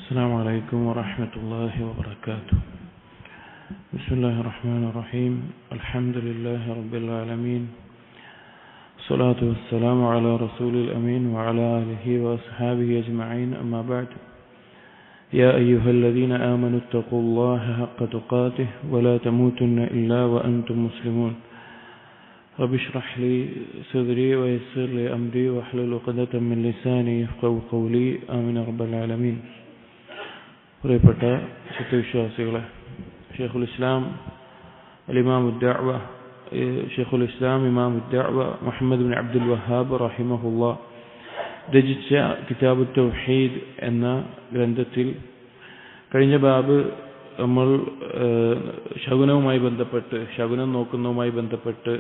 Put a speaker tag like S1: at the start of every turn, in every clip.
S1: السلام عليكم ورحمة الله وبركاته. بسم الله الرحمن الرحيم. الحمد لله رب العالمين. الصلاة والسلام على رسول الأمين وعلى آله وأصحابه أجمعين. أما بعد، يا أيها الذين آمنوا اتقوا الله حق تقاته ولا تموتن إلا وأنتم مسلمون. رب اشرح لي صدري ويسر لي أمري واحلل عقدة من لساني يفقهوا قولي. آمين رب العالمين. പ്രിയപ്പെട്ട സത്യവിശ്വാസികളെ, ഷെയ്ഖുൽ ഇസ്ലാം ഇമാം ദഅവ മുഹമ്മദ് ബിൻ അബ്ദുൽ വഹാബ് റഹിമഹുല്ലാ രചിച്ച കിതാബ് തൗഹീദ് എന്ന ഗ്രന്ഥത്തിൽ കഴിഞ്ഞ ബാബ് നമ്മൾ ശകുനവുമായി ബന്ധപ്പെട്ട്, ശകുനം നോക്കുന്നതുമായി ബന്ധപ്പെട്ട്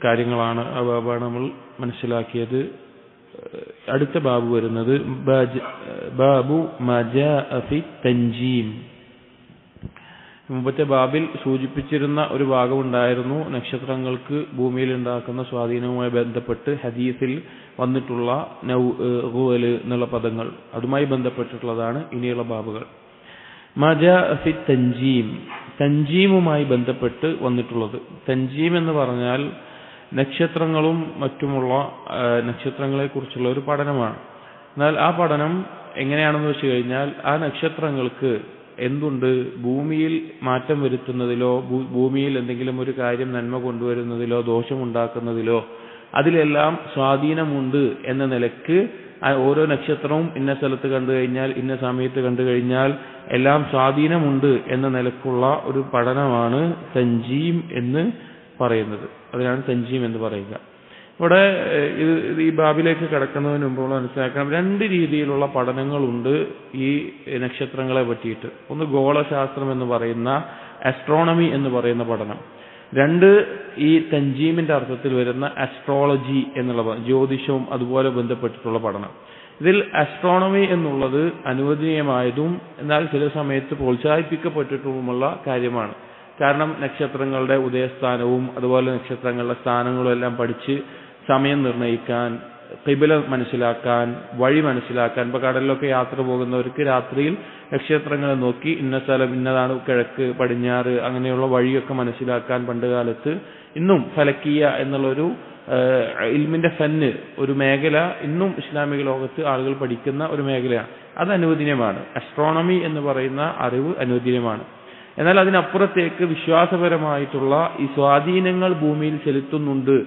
S1: കാര്യങ്ങളാണ്. ആ ബാബാണ് നമ്മൾ മനസ്സിലാക്കിയത്. അടുത്ത ബാബ് വരുന്നത് ബാബു മാ ജാഅ ഫി തൻജീം. മുമ്പത്തെ ബാബിൽ സൂചിപ്പിച്ചിരുന്ന ഒരു ഭാഗമുണ്ടായിരുന്നു, നക്ഷത്രങ്ങൾക്ക് ഭൂമിയിൽ ഉണ്ടാക്കുന്ന സ്വാധീനവുമായി ബന്ധപ്പെട്ട് ഹദീസിൽ വന്നിട്ടുള്ള നൗഅൽ എന്നുള്ള പദങ്ങൾ, അതുമായി ബന്ധപ്പെട്ടിട്ടുള്ളതാണ് ഇനിയുള്ള ബാബുകൾ. മാ ജാഅ ഫി തൻജീം, തൻജീമുമായി ബന്ധപ്പെട്ട് വന്നിട്ടുള്ളത്. തൻജീം എന്ന് പറഞ്ഞാൽ നക്ഷത്രങ്ങളും മറ്റുമുള്ള നക്ഷത്രങ്ങളെക്കുറിച്ചുള്ള ഒരു പഠനമാണ്. എന്നാൽ ആ പഠനം എങ്ങനെയാണെന്ന് വെച്ച് കഴിഞ്ഞാൽ, ആ നക്ഷത്രങ്ങൾക്ക് എന്തുണ്ട്, ഭൂമിയിൽ മാറ്റം വരുത്തുന്നതിലോ ഭൂമിയിൽ എന്തെങ്കിലും ഒരു കാര്യം നന്മ കൊണ്ടുവരുന്നതിലോ ദോഷമുണ്ടാക്കുന്നതിലോ അതിലെല്ലാം സ്വാധീനമുണ്ട് എന്ന നിലക്ക് ഓരോ നക്ഷത്രവും ഇന്ന സ്ഥലത്ത് കണ്ടു കഴിഞ്ഞാൽ, ഇന്ന സമയത്ത് കണ്ടു കഴിഞ്ഞാൽ എല്ലാം സ്വാധീനമുണ്ട് എന്ന നിലക്കുള്ള ഒരു പഠനമാണ് തൻജീം എന്ന് പറയുന്നത്. അതിനാണ് തൻജീം എന്ന് പറയുക. ഇവിടെ ഈ ബാബിലേക്ക് കടക്കുന്നതിന് മുമ്പ് മനസ്സിലാക്കണം, രണ്ട് രീതിയിലുള്ള പഠനങ്ങളുണ്ട് ഈ നക്ഷത്രങ്ങളെ പറ്റിയിട്ട്. ഒന്ന് ഗോളശാസ്ത്രം എന്ന് പറയുന്ന ആസ്ട്രോണമി എന്ന് പറയുന്ന പഠനം. രണ്ട്, ഈ തൻജീമിന്റെ അർത്ഥത്തിൽ വരുന്ന ആസ്ട്രോളജി എന്നുള്ള ജ്യോതിഷവും അതുപോലെ ബന്ധപ്പെട്ടിട്ടുള്ള പഠനം. ഇതിൽ ആസ്ട്രോണമി എന്നുള്ളത് അനുവദനീയമായതും എന്നാൽ ചില സമയത്ത് പ്രോത്സാഹിപ്പിക്കപ്പെട്ടിട്ടുമുള്ള കാര്യമാണ്. കാരണം നക്ഷത്രങ്ങളുടെ ഉദയസ്ഥാനവും അതുപോലെ നക്ഷത്രങ്ങളുടെ സ്ഥാനങ്ങളും എല്ലാം പഠിച്ച് സമയം നിർണ്ണയിക്കാൻ, ഖിബല മനസ്സിലാക്കാൻ, വഴി മനസ്സിലാക്കാൻ. ഇപ്പൊ കടലിലൊക്കെ യാത്ര പോകുന്നവർക്ക് രാത്രിയിൽ നക്ഷത്രങ്ങളെ നോക്കി ഇന്ന സ്ഥലം ഇന്നതാണ്, കിഴക്ക് പടിഞ്ഞാറ്, അങ്ങനെയുള്ള വഴിയൊക്കെ മനസ്സിലാക്കാൻ പണ്ട് കാലത്ത് ഇന്നും ഫലക്കിയ എന്നുള്ളൊരു ഇൽമിന്റെ ഫന്ന്, ഒരു മേഖല ഇന്നും ഇസ്ലാമിക ലോകത്ത് ആളുകൾ പഠിക്കുന്ന ഒരു മേഖലയാണ്. അത് അനുവദനീയമാണ്. ആസ്ട്രോണമി എന്ന് പറയുന്ന അറിവ് അനുവദനീയമാണ്. എന്നാൽ അതിനപ്പുറത്തേക്ക് വിശ്വാസപരമായിട്ടുള്ള ഈ സ്വാധീനങ്ങൾ ഭൂമിയിൽ ചെലുത്തുന്നുണ്ട്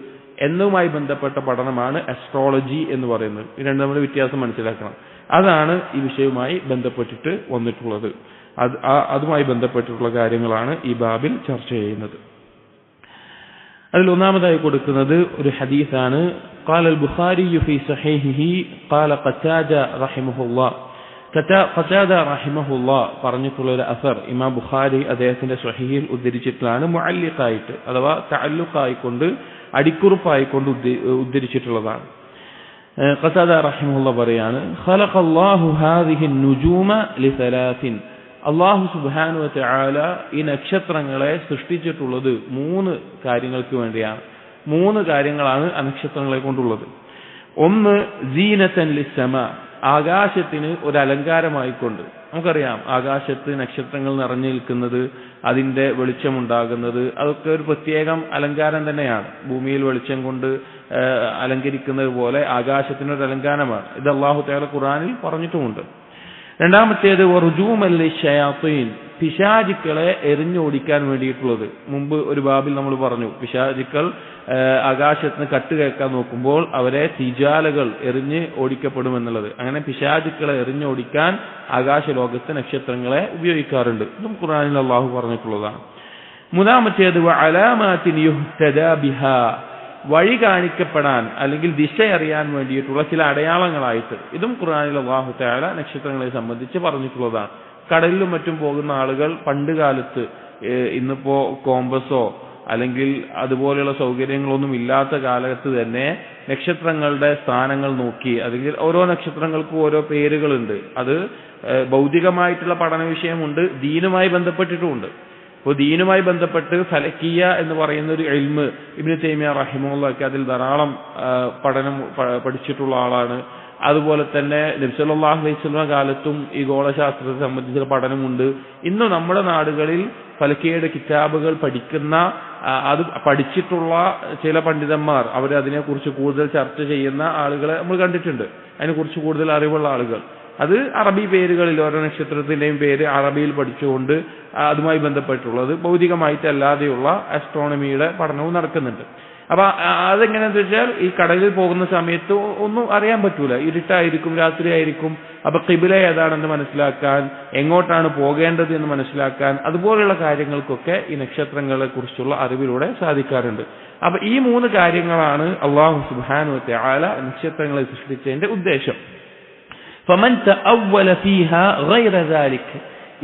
S1: എന്നതുമായി ബന്ധപ്പെട്ട പഠനമാണ് ആസ്ട്രോളജി എന്ന് പറയുന്നത്. ഇത് രണ്ടും നമ്മൾ വ്യത്യാസം മനസ്സിലാക്കണം. അതാണ് ഈ വിഷയവുമായി ബന്ധപ്പെട്ടിട്ട് വന്നിട്ടുള്ളത്. അതുമായി ബന്ധപ്പെട്ടിട്ടുള്ള കാര്യങ്ങളാണ് ഈ ബാബിൽ ചർച്ച ചെയ്യുന്നത്. അതിൽ ഒന്നാമതായി കൊടുക്കുന്നത് ഒരു ഹദീസാണ്. ഖാല അൽ-ബുഖാരി ഫീ സഹീഹിഹി ഖാല ഖതാദ റഹിമഹുല്ലാ. ഖതാദ റഹിമഹുല്ലാ പറഞ്ഞിട്ടുള്ള ഒരു അസർ ഇമാം ബുഖാരി അദ്ദേഹത്തിന്റെ സ്വഹീഹിൽ ഉദ്ധരിച്ചിട്ടുള്ളതാണ്. മുഅല്ലിഖായിട്ട് അഥവാ തഅല്ലുഖായിക്കൊണ്ട്, അടിക്കുറിപ്പായിക്കൊണ്ട് ഉദ്ധരിച്ചിട്ടുള്ളതാണ്. ഖതാദ റഹിമഹുല്ലാ പറയാണ്, ഖലഖല്ലാഹു ഹാദിഹി നുജൂമ ലിസലാസിൻ. അല്ലാഹു സുബ്ഹാനഹു വ തആല ഈ നക്ഷത്രങ്ങളെ സൃഷ്ടിച്ചിട്ടുള്ളത് 3 കാര്യങ്ങൾക്ക് വേണ്ടിയാണ്. 3 കാര്യങ്ങളാണ് ആ നക്ഷത്രങ്ങളെ കൊണ്ടുള്ളത്. ഒന്ന്, സീനതൻ ലിസ്സമാ, ആകാശത്തിന് ഒരു അലങ്കാരമായിക്കൊണ്ട്. നമുക്കറിയാം, ആകാശത്ത് നക്ഷത്രങ്ങൾ നിറഞ്ഞു നിൽക്കുന്നത്, അതിന്റെ വെളിച്ചമുണ്ടാകുന്നത്, അതൊക്കെ ഒരു പ്രത്യേകം അലങ്കാരം തന്നെയാണ്. ഭൂമിയിൽ വെളിച്ചം കൊണ്ട് അലങ്കരിക്കുന്നത് പോലെ ആകാശത്തിനൊരു അലങ്കാരമാണ്. ഇത് അല്ലാഹു തആല ഖുർആനിൽ പറഞ്ഞിട്ടുമുണ്ട്. രണ്ടാമത്തേത് വറുജൂമൻ ലിശ്ശയാത്തീൻ, പിശാചുക്കളെ എറിഞ്ഞോടിക്കാൻ വേണ്ടിയിട്ടുള്ളത്. മുമ്പ് ഒരു ബാബിൽ നമ്മൾ പറഞ്ഞു, പിശാചുക്കൾ ആകാശത്തിന് കട്ടുകേക്കാൻ നോക്കുമ്പോൾ അവരെ തീജാലകൾ എറിഞ്ഞ് ഓടിക്കപ്പെടുമെന്നുള്ളത്. അങ്ങനെ പിശാചുക്കളെ എറിഞ്ഞോടിക്കാൻ ആകാശലോകത്ത് നക്ഷത്രങ്ങളെ ഉപയോഗിക്കാറുണ്ട്. ഇതും ഖുർആനിൽ അല്ലാഹു പറഞ്ഞിട്ടുള്ളതാണ്. മൂന്നാമത്തേത് വഅലാമാതിൻ യുഹ്തദാ ബിഹാ, വഴി കാണിക്കപ്പെടാൻ അല്ലെങ്കിൽ ദിശ അറിയാൻ വേണ്ടിയിട്ടുള്ള ചില അടയാളങ്ങളായിട്ട്. ഇതും ഖുർആനിൽ അല്ലാഹു തആല നക്ഷത്രങ്ങളെ സംബന്ധിച്ച് പറഞ്ഞിട്ടുള്ളതാണ്. കടലിലും മറ്റും പോകുന്ന ആളുകൾ പണ്ട് കാലത്ത്, ഇന്നിപ്പോ കോമ്പസോ അല്ലെങ്കിൽ അതുപോലെയുള്ള സൗകര്യങ്ങളൊന്നും ഇല്ലാത്ത കാലത്ത് തന്നെ നക്ഷത്രങ്ങളുടെ സ്ഥാനങ്ങൾ നോക്കി, അല്ലെങ്കിൽ ഓരോ നക്ഷത്രങ്ങൾക്കും ഓരോ പേരുകളുണ്ട്. അത് ഭൗതികമായിട്ടുള്ള പഠന വിഷയമുണ്ട്, ദീനുമായി ബന്ധപ്പെട്ടിട്ടുമുണ്ട്. അപ്പോൾ ദീനുമായി ബന്ധപ്പെട്ട് ഫലക്കിയ എന്ന് പറയുന്ന ഒരു ഇൽമ് ഇബ്നു തൈമിയ റഹിമഹുല്ലാഹ് അതിൽ ധാരാളം പഠിച്ചിട്ടുള്ള ആളാണ്. അതുപോലെ തന്നെ നബി സല്ലല്ലാഹു അലൈഹി വസല്ലം കാലത്തും ഈ ഗോളശാസ്ത്രത്തെ സംബന്ധിച്ചുള്ള പഠനമുണ്ട്. ഇന്ന് നമ്മുടെ നാടുകളിൽ ഫലക്കിയുടെ കിതാബുകൾ പഠിക്കുന്ന അത് പഠിച്ചിട്ടുള്ള ചില പണ്ഡിതന്മാർ അവർ അതിനെക്കുറിച്ച് കൂടുതൽ ചർച്ച ചെയ്യുന്ന ആളുകളെ നമ്മൾ കണ്ടിട്ടുണ്ട്. അതിനെക്കുറിച്ച് കൂടുതൽ അറിവുള്ള ആളുകൾ അത് അറബി പേരുകളിൽ ഓരോ നക്ഷത്രത്തിന്റെയും പേര് അറബിയിൽ പഠിച്ചുകൊണ്ട് അതുമായി ബന്ധപ്പെട്ടുള്ളത് ഭൗതികമായിട്ടല്ലാതെയുള്ള ആസ്ട്രോണമിയുടെ പഠനവും നടക്കുന്നുണ്ട്. അപ്പൊ അതെങ്ങനെയാന്ന് വെച്ചാൽ ഈ കടലിൽ പോകുന്ന സമയത്ത് ഒന്നും അറിയാൻ പറ്റൂല, ഇരുട്ടായിരിക്കും, രാത്രിയായിരിക്കും. അപ്പൊ ഖിബില ഏതാണെന്ന് മനസ്സിലാക്കാൻ, എങ്ങോട്ടാണ് പോകേണ്ടത് എന്ന് മനസ്സിലാക്കാൻ, അതുപോലെയുള്ള കാര്യങ്ങൾക്കൊക്കെ ഈ നക്ഷത്രങ്ങളെ കുറിച്ചുള്ള അറിവിലൂടെ സാധിക്കാറുണ്ട്. അപ്പൊ ഈ 3 കാര്യങ്ങളാണ് അല്ലാഹു സുബ്ഹാനഹു വ തആല നക്ഷത്രങ്ങളെ സൃഷ്ടിച്ചതിന്റെ ഉദ്ദേശം. ഫമൻ തഅവ്വല ഫീഹാ ഗൈറ ദാലിക,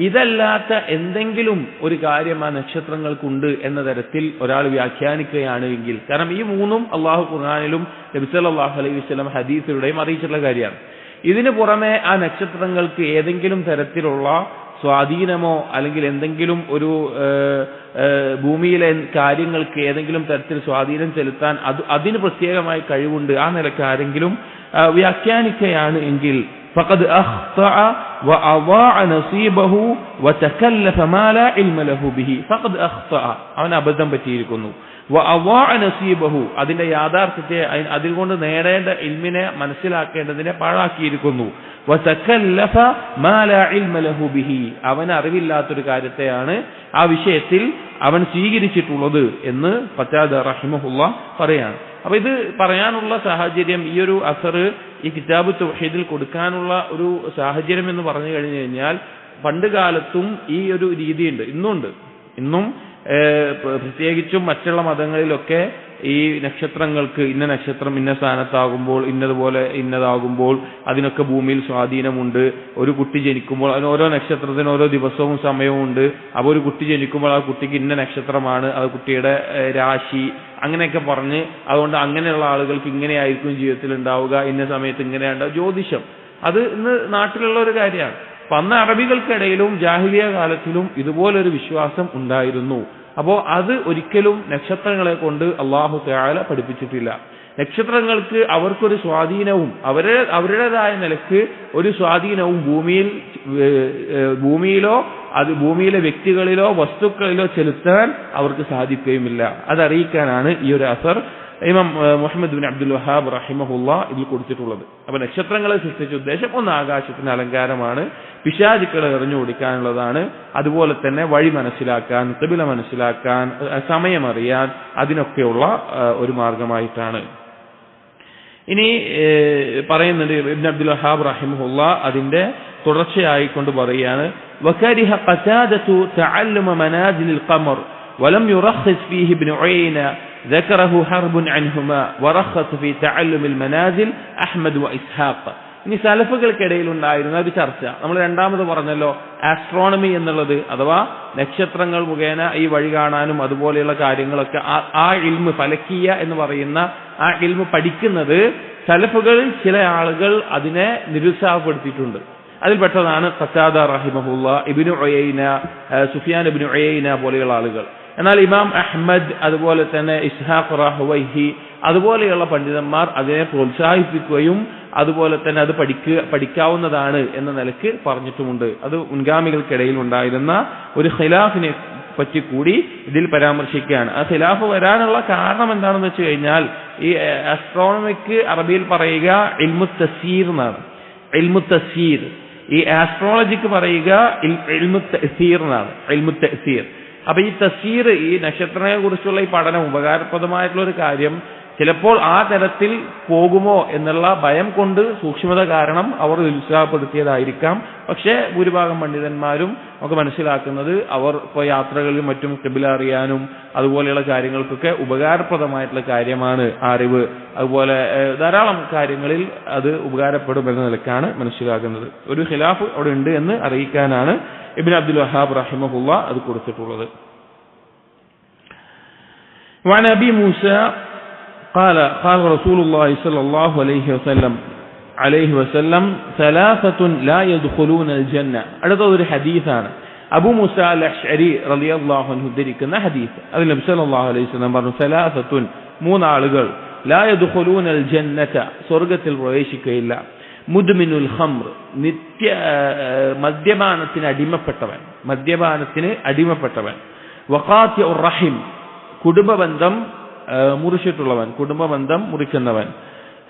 S1: ഇതല്ലാത്ത എന്തെങ്കിലും ഒരു കാര്യം ആ നക്ഷത്രങ്ങൾക്കുണ്ട് എന്ന തരത്തിൽ ഒരാൾ വ്യാഖ്യാനിക്കുകയാണ് എങ്കിൽ, കാരണം ഈ 3ഉം അള്ളാഹു ഖുർആനിലും നബി സല്ലല്ലാഹു അലൈഹി വസല്ലം ഹദീസിലൂടെയും അറിയിച്ചിട്ടുള്ള കാര്യമാണ്. ഇതിനു പുറമെ ആ നക്ഷത്രങ്ങൾക്ക് ഏതെങ്കിലും തരത്തിലുള്ള സ്വാധീനമോ അല്ലെങ്കിൽ എന്തെങ്കിലും ഒരു ഭൂമിയിലെ കാര്യങ്ങൾക്ക് ഏതെങ്കിലും തരത്തിൽ സ്വാധീനം ചെലുത്താൻ അതിന് പ്രത്യേകമായ കഴിവുണ്ട്, ആ നിലക്ക് ആരെങ്കിലും വ്യാഖ്യാനിക്കുകയാണ് എങ്കിൽ فقد أخطأ وأضاع نصيبه وتكلف ما لا علم له به. فقد أخطأ, അവൻ അബദ്ധം പറ്റിയിരിക്കുന്നു. وأضاع نصيبه, അതിന്റെ യാഥാർത്ഥ്യത്തെ അതിൽ കൊണ്ട് നേടേണ്ട ഇൽമിനെ മനസ്സിലാക്കേണ്ടതിനെ പാഴാക്കിയിരിക്കുന്നു. وتكلف ما لا علم له به, അവൻ അറിവില്ലാത്തൊരു കാര്യത്തെയാണ് ആ വിഷയത്തിൽ അവൻ സ്വീകരിച്ചിട്ടുള്ളത് എന്ന് ഖതാദ റഹിമഹുല്ലാ പറയാണ്. അപ്പൊ ഇത് പറയാനുള്ള സാഹചര്യം, ഈ ഒരു അസർ ഈ കിതാബ് തൗഹീദിൽ കൊടുക്കാനുള്ള ഒരു സാഹചര്യം എന്ന് പറഞ്ഞു കഴിഞ്ഞു കഴിഞ്ഞാൽ, പണ്ട് കാലത്തും ഈ ഒരു രീതിയുണ്ട്, ഇന്നും പ്രത്യേകിച്ചും മറ്റുള്ള മതങ്ങളിലൊക്കെ ഈ നക്ഷത്രങ്ങൾക്ക് ഇന്ന നക്ഷത്രം ഇന്ന സ്ഥാനത്താകുമ്പോൾ ഇന്നതുപോലെ ഇന്നതാകുമ്പോൾ അതിനൊക്കെ ഭൂമിയിൽ സ്വാധീനമുണ്ട്. ഒരു കുട്ടി ജനിക്കുമ്പോൾ അതിന് ഓരോ നക്ഷത്രത്തിന് ഓരോ ദിവസവും സമയവും ഉണ്ട്. അപ്പോൾ ഒരു കുട്ടി ജനിക്കുമ്പോൾ ആ കുട്ടിക്ക് ഇന്ന നക്ഷത്രമാണ്, അത് കുട്ടിയുടെ രാശി, അങ്ങനെയൊക്കെ പറഞ്ഞ് അതുകൊണ്ട് അങ്ങനെയുള്ള ആളുകൾക്ക് ഇങ്ങനെയായിരിക്കും ജീവിതത്തിൽ ഉണ്ടാവുക, ഇന്ന സമയത്ത് ഇങ്ങനെയുണ്ടാവും. ജ്യോതിഷം അത് ഇന്ന് നാട്ടിലുള്ള ഒരു കാര്യമാണ്. അപ്പൊ അന്ന് അറബികൾക്കിടയിലും ജാഹിലിയ കാലത്തിലും ഇതുപോലൊരു വിശ്വാസം ഉണ്ടായിരുന്നു. അപ്പോ അത് ഒരിക്കലും നക്ഷത്രങ്ങളെ കൊണ്ട് അല്ലാഹു തആല പഠിപ്പിച്ചിട്ടില്ല. നക്ഷത്രങ്ങൾക്ക് അവർക്കൊരു സ്വാധീനവും അവരുടേതായ നിലക്ക് ഒരു സ്വാധീനവും ഭൂമിയിലോ ഭൂമിയിലെ വ്യക്തികളിലോ വസ്തുക്കളിലോ ചെലുത്താൻ അവർക്ക് സാധിക്കുകയുമില്ല. അതറിയിക്കാനാണ് ഈ ഒരു അസർ ഇമാം മുഹമ്മദ് ബിൻ അബ്ദുൽ വഹാബ് റഹിമഹുല്ലാ ഇതിൽ കൊടുത്തിട്ടുള്ളത്. അപ്പൊ നക്ഷത്രങ്ങളെ സൃഷ്ടിച്ച ഉദ്ദേശം ഒന്ന് ആകാശത്തിന് അലങ്കാരമാണ്, പിശാചുക്കളെ എറിഞ്ഞു കൊടുക്കാനുള്ളതാണ്, അതുപോലെ തന്നെ വഴി മനസ്സിലാക്കാൻ, ഖിബില മനസ്സിലാക്കാൻ, സമയമറിയാൻ, അതിനൊക്കെയുള്ള ഒരു മാർഗമായിട്ടാണ്. ഇനി പറയുന്നുണ്ട് ഇബ്നു അബ്ദുൽ വഹാബ് റഹിമഹുല്ലാ അതിന്റെ തുടർച്ചയായിക്കൊണ്ട് പറയാണ്, വകരിഹ ഖതാദതു തഅല്ലുമ മനാസിലിൽ ഖമർ വലം യുറഖിസ് ഫീഹി ഇബ്നു ഉയൈന ذكره حرب عنهما ورخص في تعلم المنازل أحمد وإسحاق. ഇനി സലഫുകൾക്കിടയിൽ ഉണ്ടായിരുന്ന ഒരു ചർച്ച നമ്മൾ രണ്ടാമത് പറഞ്ഞല്ലോ, ആസ്ട്രോണമി എന്നുള്ളത് അഥവാ നക്ഷത്രങ്ങൾ മുഖേന ഈ വഴി കാണാനും അതുപോലെയുള്ള കാര്യങ്ങളൊക്കെ ആ ഇൽമ് ഫലക്കിയ എന്ന് പറയുന്ന ആ ഇൽമ് പഠിക്കുന്നത് സലഫുകളിൽ ചില ആളുകൾ അതിനെ നിരുത്സാഹപ്പെടുത്തിയിട്ടുണ്ട്. അതിൽപ്പെട്ടതാണ് ഖതാദ റഹിമഹുല്ലാ, ഇബ്നു ഉയൈന, സുഫിയാൻ ഇബ്നു ഉയൈന പോലെയുള്ള ആളുകൾ. എന്നാൽ ഇമാം അഹ്മദ് അതുപോലെ തന്നെ ഇസ്ഹാഖ് റഹ്വൈഹി അതുപോലെയുള്ള പണ്ഡിതന്മാർ അതിനെ പ്രോത്സാഹിപ്പിക്കുകയും അതുപോലെ തന്നെ അത് പഠിക്കാവുന്നതാണ് എന്ന നിലക്ക് പറഞ്ഞിട്ടുമുണ്ട്. അത് മുൻഗാമികൾക്കിടയിൽ ഉണ്ടായിരുന്ന ഒരു ഖിലാഫിനെ പറ്റി കൂടി ഇതിൽ പരാമർശിക്കുകയാണ്. ആ ഖിലാഫ് വരാനുള്ള കാരണം എന്താണെന്ന് വെച്ച് കഴിഞ്ഞാൽ, ഈ ആസ്ട്രോണമിക്ക് അറബിയിൽ പറയുക ഇൽമു തസ്സീർ എന്നാണ്. ഇൽമു തസ്സീർ. ഈ ആസ്ട്രോളജിക്ക് പറയുക ഇൽമു തഅ്സീർ എന്നാണ്. ഇൽമു തഅ്സീർ. അപ്പൊ ഈ തസ്സീർ, ഈ നക്ഷത്രങ്ങളെ കുറിച്ചുള്ള ഈ പഠനം ഉപകാരപ്രദമായിട്ടുള്ള ഒരു കാര്യം ചിലപ്പോൾ ആ തരത്തിൽ പോകുമോ എന്നുള്ള ഭയം കൊണ്ട് സൂക്ഷ്മത കാരണം അവർ ഉത്സാഹപ്പെടുത്തിയതായിരിക്കാം. പക്ഷേ ഭൂരിഭാഗം പണ്ഡിതന്മാരും നമുക്ക് മനസ്സിലാക്കുന്നത് അവർ ഇപ്പോൾ യാത്രകളിലും മറ്റും ഖിബില അറിയാനും അതുപോലെയുള്ള കാര്യങ്ങൾക്കൊക്കെ ഉപകാരപ്രദമായിട്ടുള്ള കാര്യമാണ് ആ അറിവ്. അതുപോലെ ധാരാളം കാര്യങ്ങളിൽ അത് ഉപകാരപ്പെടും എന്ന നിലക്കാണ് മനസ്സിലാക്കുന്നത്. ഒരു ഖിലാഫ് അവിടെ ഉണ്ട് എന്ന് അറിയിക്കാനാണ് ഇബ്നു അബ്ദുൽ വഹാബ് റഹിമഹുല്ലാ അത് കൊടുത്തിട്ടുള്ളത്. وعن أبي موسى قال رسول الله صلى الله عليه وسلم ثلاثة لا يدخلون الجنة. അടുത്ത ഒരു ഹദീസാണ്. അബൂ മൂസ അൽ അശ്അരി റളിയല്ലാഹു അൻഹു ഉദ്ധരിക്കുന്ന ഹദീസ്. അതിൽ നബി സല്ലല്ലാഹു അലൈഹി വസല്ലം പറഞ്ഞു, സലാസത്തുൻ, മൂന്ന് ആളുകൾ, ലാ യദ്ഖുലൂന അൽ ജന്നത, സ്വർഗ്ഗത്തിൽ പ്രവേശിക്കുകയില്ല. മുദ്മിനുൽ ഖംർ, മദ്യപാനത്തിന് അടിമപ്പെട്ടവൻ. വഖാതിഉർ റഹിം, കുടുംബബന്ധം മുറിക്കുന്നവൻ.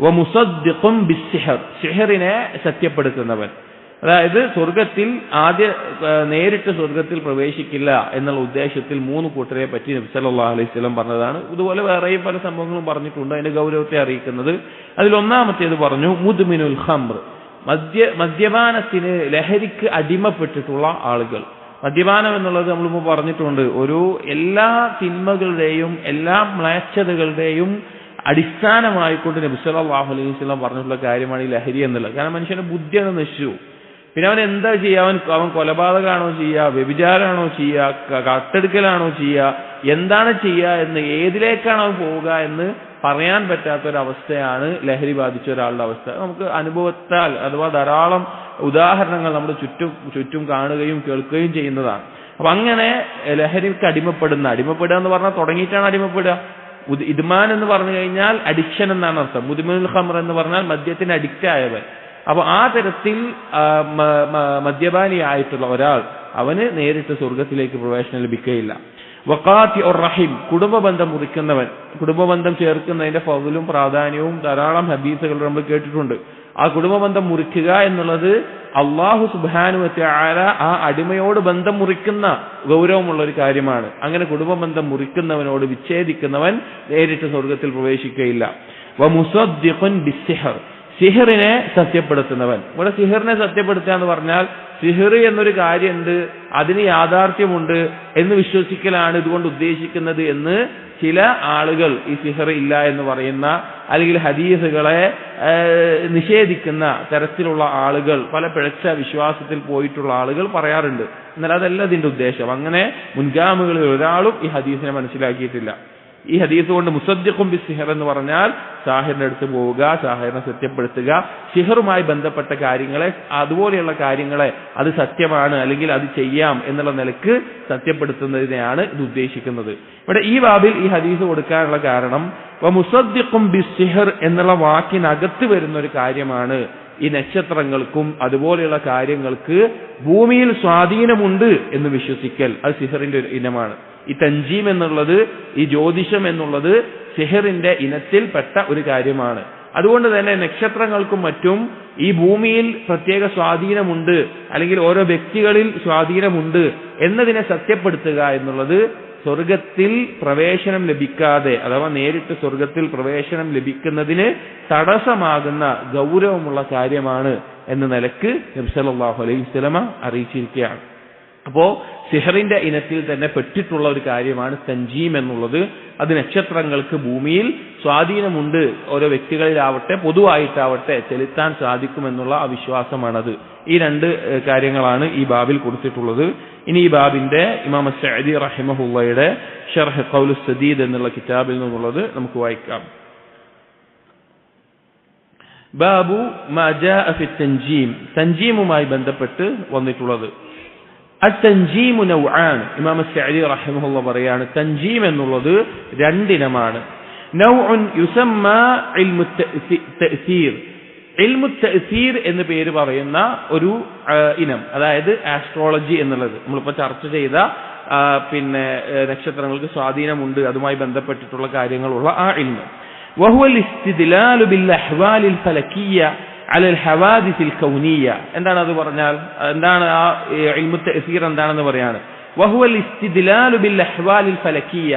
S1: വമുസദ്ദിഖുൻ ബിസ്സിഹർ, സിഹറിനെ സത്യപ്പെടുത്തുന്നവൻ. അതായത് നേരിട്ട് സ്വർഗത്തിൽ പ്രവേശിക്കില്ല എന്നുള്ള ഉദ്ദേശത്തിൽ 3 കൂട്ടരെ പറ്റി നബി സല്ലല്ലാഹു അലൈഹി വസല്ലം പറഞ്ഞതാണ്. ഇതുപോലെ വേറെയും പല സംഭവങ്ങളും പറഞ്ഞിട്ടുണ്ട് അതിന്റെ ഗൗരവത്തെ അറിയിക്കുന്നത്. അതിലൊന്നാമത്തേത് പറഞ്ഞു മുദ്മിനുൽ ഖംർ, മദ്യപാനത്തിന് ലഹരിക്ക് അടിമപ്പെട്ടിട്ടുള്ള ആളുകൾ. മദ്യപാനം എന്നുള്ളത് നമ്മളിപ്പോൾ പറഞ്ഞിട്ടുണ്ട്, എല്ലാ തിന്മകളുടെയും എല്ലാ മ്ലേച്ഛതകളുടെയും അടിസ്ഥാനമായിക്കൊണ്ട് നബി സല്ലല്ലാഹു അലൈഹി വസല്ലം പറഞ്ഞിട്ടുള്ള കാര്യമാണ് ഈ ലഹരി എന്നുള്ളത്. കാരണം മനുഷ്യന്റെ ബുദ്ധിയാണ് നശിച്ചു. പിന്നെ അവൻ എന്താ ചെയ്യുക? അവൻ കൊലപാതകമാണോ ചെയ്യുക, വ്യഭിചാരമാണോ ചെയ്യുക, കട്ടെടുക്കലാണോ ചെയ്യുക, എന്താണ് ചെയ്യുക എന്ന്, ഏതിലേക്കാണ് അവൻ പോവുക എന്ന് പറയാൻ പറ്റാത്തൊരവസ്ഥയാണ് ലഹരി ബാധിച്ച ഒരാളുടെ അവസ്ഥ. നമുക്ക് അനുഭവത്താൽ അഥവാ ധാരാളം ഉദാഹരണങ്ങൾ നമ്മുടെ ചുറ്റും കാണുകയും കേൾക്കുകയും ചെയ്യുന്നതാണ്. അപ്പൊ അങ്ങനെ ലഹരിക്ക് അടിമപ്പെടുക എന്ന് പറഞ്ഞാൽ തുടങ്ങിയിട്ടാണ് അടിമപ്പെടുക. ഇദ്മാൻ എന്ന് പറഞ്ഞു കഴിഞ്ഞാൽ അഡിക്ഷൻ എന്നാണ് അർത്ഥം. മുദ്മിനുൽ ഖംർ എന്ന് പറഞ്ഞാൽ മദ്യത്തിന് അഡിക്റ്റ് ആയവൻ. അപ്പൊ ആ തരത്തിൽ മദ്യപാനിയായിട്ടുള്ള ഒരാൾ, അവന് നേരിട്ട് സ്വർഗത്തിലേക്ക് പ്രവേശനം ലഭിക്കുകയില്ല. വഖാതിഉർ റഹിം, കുടുംബബന്ധം മുറിക്കുന്നവൻ. കുടുംബബന്ധം ചേർക്കുന്നതിന്റെ ഫضലും പ്രാധാന്യവും ധാരാളം ഹദീസുകൾ നമ്മൾ കേട്ടിട്ടുണ്ട്. ആ കുടുംബബന്ധം മുറിക്കുക എന്നുള്ളത് അല്ലാഹു സുബ്ഹാനഹു വ തആല ആ അടിമയോട് ബന്ധം മുറിക്കുന്ന ഗൗരവമുള്ള ഒരു കാര്യമാണ്. അങ്ങനെ കുടുംബബന്ധം മുറിക്കുന്നവനോട് വിച്ഛേദിക്കുന്നവൻ നേരിട്ട് സ്വർഗത്തിൽ പ്രവേശിക്കുകയില്ല. വമുസദ്ദിഖുൻ ബിസ്സിഹർ, സിഹറിനെ സത്യപ്പെടുത്തുന്നവൻ. ഇവിടെ സിഹറിനെ സത്യപ്പെടുത്തുക എന്ന് പറഞ്ഞാൽ സിഹർ എന്നൊരു കാര്യമുണ്ട്, അതിന് യാഥാർത്ഥ്യമുണ്ട് എന്ന് വിശ്വസിക്കലാണ് ഇതുകൊണ്ട് ഉദ്ദേശിക്കുന്നത് എന്ന് ചില ആളുകൾ, ഈ സിഹർ ഇല്ല എന്ന് പറയുന്ന അല്ലെങ്കിൽ ഹദീസുകളെ നിഷേധിക്കുന്ന തരത്തിലുള്ള ആളുകൾ, പല പിഴച്ച വിശ്വാസത്തിൽ പോയിട്ടുള്ള ആളുകൾ പറയാറുണ്ട്. എന്നാൽ അതല്ല ഇതിന്റെ ഉദ്ദേശം. അങ്ങനെ മുൻഗാമികളിൽ ഒരാളും ഈ ഹദീസിനെ മനസ്സിലാക്കിയിട്ടില്ല. ഈ ഹദീസ് കൊണ്ട് മുസദ്ദിഖുൻ ബിസ്സിഹർ എന്ന് പറഞ്ഞാൽ സാഹിറിന്റെ അടുത്ത് പോവുക, സാഹിറിനെ സത്യപ്പെടുത്തുക, സിഹറുമായി ബന്ധപ്പെട്ട കാര്യങ്ങളെ, അതുപോലെയുള്ള കാര്യങ്ങളെ അത് സത്യമാണ് അല്ലെങ്കിൽ അത് ചെയ്യാം എന്നുള്ള നിലക്ക് സത്യപ്പെടുത്തുന്നതിനെയാണ് ഇത് ഉദ്ദേശിക്കുന്നത്. ഇവിടെ ഈ ബാബിൽ ഈ ഹദീസ് കൊടുക്കാനുള്ള കാരണം മുസദ്ദിഖുൻ ബിസ്സിഹർ എന്നുള്ള വാക്കിനകത്ത് വരുന്ന ഒരു കാര്യമാണ് ഈ നക്ഷത്രങ്ങൾക്കും അതുപോലെയുള്ള കാര്യങ്ങൾക്ക് ഭൂമിയിൽ സ്വാധീനമുണ്ട് എന്ന് വിശ്വസിക്കൽ. അത് സിഹറിന്റെ ഒരു ഇനമാണ്. ഈ തൻജീം എന്നുള്ളത്, ഈ ജ്യോതിഷം എന്നുള്ളത് സിഹറിന്റെ ഇനത്തിൽപ്പെട്ട ഒരു കാര്യമാണ്. അതുകൊണ്ട് തന്നെ നക്ഷത്രങ്ങൾക്കും മറ്റും ഈ ഭൂമിയിൽ പ്രത്യേക സ്വാധീനമുണ്ട് അല്ലെങ്കിൽ ഓരോ വ്യക്തികളിൽ സ്വാധീനമുണ്ട് എന്നതിനെ സത്യപ്പെടുത്തുക എന്നുള്ളത് സ്വർഗത്തിൽ പ്രവേശനം ലഭിക്കാതെ അഥവാ നേരിട്ട് സ്വർഗത്തിൽ പ്രവേശനം ലഭിക്കുന്നതിന് തടസ്സമാകുന്ന ഗൗരവമുള്ള കാര്യമാണ് എന്ന നിലക്ക് നബി സല്ലല്ലാഹു അലൈഹി വസല്ലമ അറിയിച്ചിരിക്കുകയാണ്. അപ്പോ സിഹറിന്റെ ഇനത്തിൽ തന്നെ പെട്ടിട്ടുള്ള ഒരു കാര്യമാണ് തൻജീം എന്നുള്ളത്. അത് നക്ഷത്രങ്ങൾക്ക് ഭൂമിയിൽ സ്വാധീനമുണ്ട്, ഓരോ വ്യക്തികളിലാവട്ടെ പൊതുവായിട്ടാവട്ടെ ചെലുത്താൻ സാധിക്കുമെന്നുള്ള ആ വിശ്വാസമാണത്. ഈ 2 കാര്യങ്ങളാണ് ഈ ബാബിൽ കൊടുത്തിട്ടുള്ളത്. ഇനി ഈ ബാബിന്റെ ഇമാം സഅദി റഹിമഹുള്ളയുടെ ശർഹ് ഖൗലുസ് സദീദ് എന്നുള്ള കിതാബിൽ നിന്നുള്ളത് നമുക്ക് വായിക്കാം. ബാബു മാ ജാഅ ഫി തൻജീം, തൻജീമുമായി ബന്ധപ്പെട്ട് വന്നിട്ടുള്ളത്. അത്തൻജീമു നൗആൻ, ഇമാം സഅദി റഹിമഹുള്ള പറയാണ് തൻജീം എന്നുള്ളത് 2 ഇനമാണ്. നൗഉൻ യുസമ്മാ ഇൽമു തഅ്സീർ, ഇൽമു തഅ്സീർ എന്ന് പേര് പറയുന്ന ഒരു ഇനം, അതായത് ആസ്ട്രോളജി എന്നുള്ളത് നമ്മളിപ്പോൾ ചർച്ച ചെയ്ത നക്ഷത്രങ്ങൾക്ക് സ്വാധീനമുണ്ട് അതുമായി ബന്ധപ്പെട്ടിട്ടുള്ള കാര്യങ്ങളുള്ള ആ ഇൽമ്. വഹുവൽ ഇസ്തിദ്ലാലു ബിൽ അഹ്വാലിൽ ഫലകിയ്യ അലൽ ഹവാദിസിൽ കൗനിയ്യ. എന്താണ് അത് പറഞ്ഞാൽ, എന്താണ് ആ ഇൽമു തഅ്സീർ എന്താണെന്ന് പറയാണ്. വഹുവൽ ഇസ്തിദ്ലാലു ബിൽ അഹ്വാലിൽ ഫലകിയ്യ,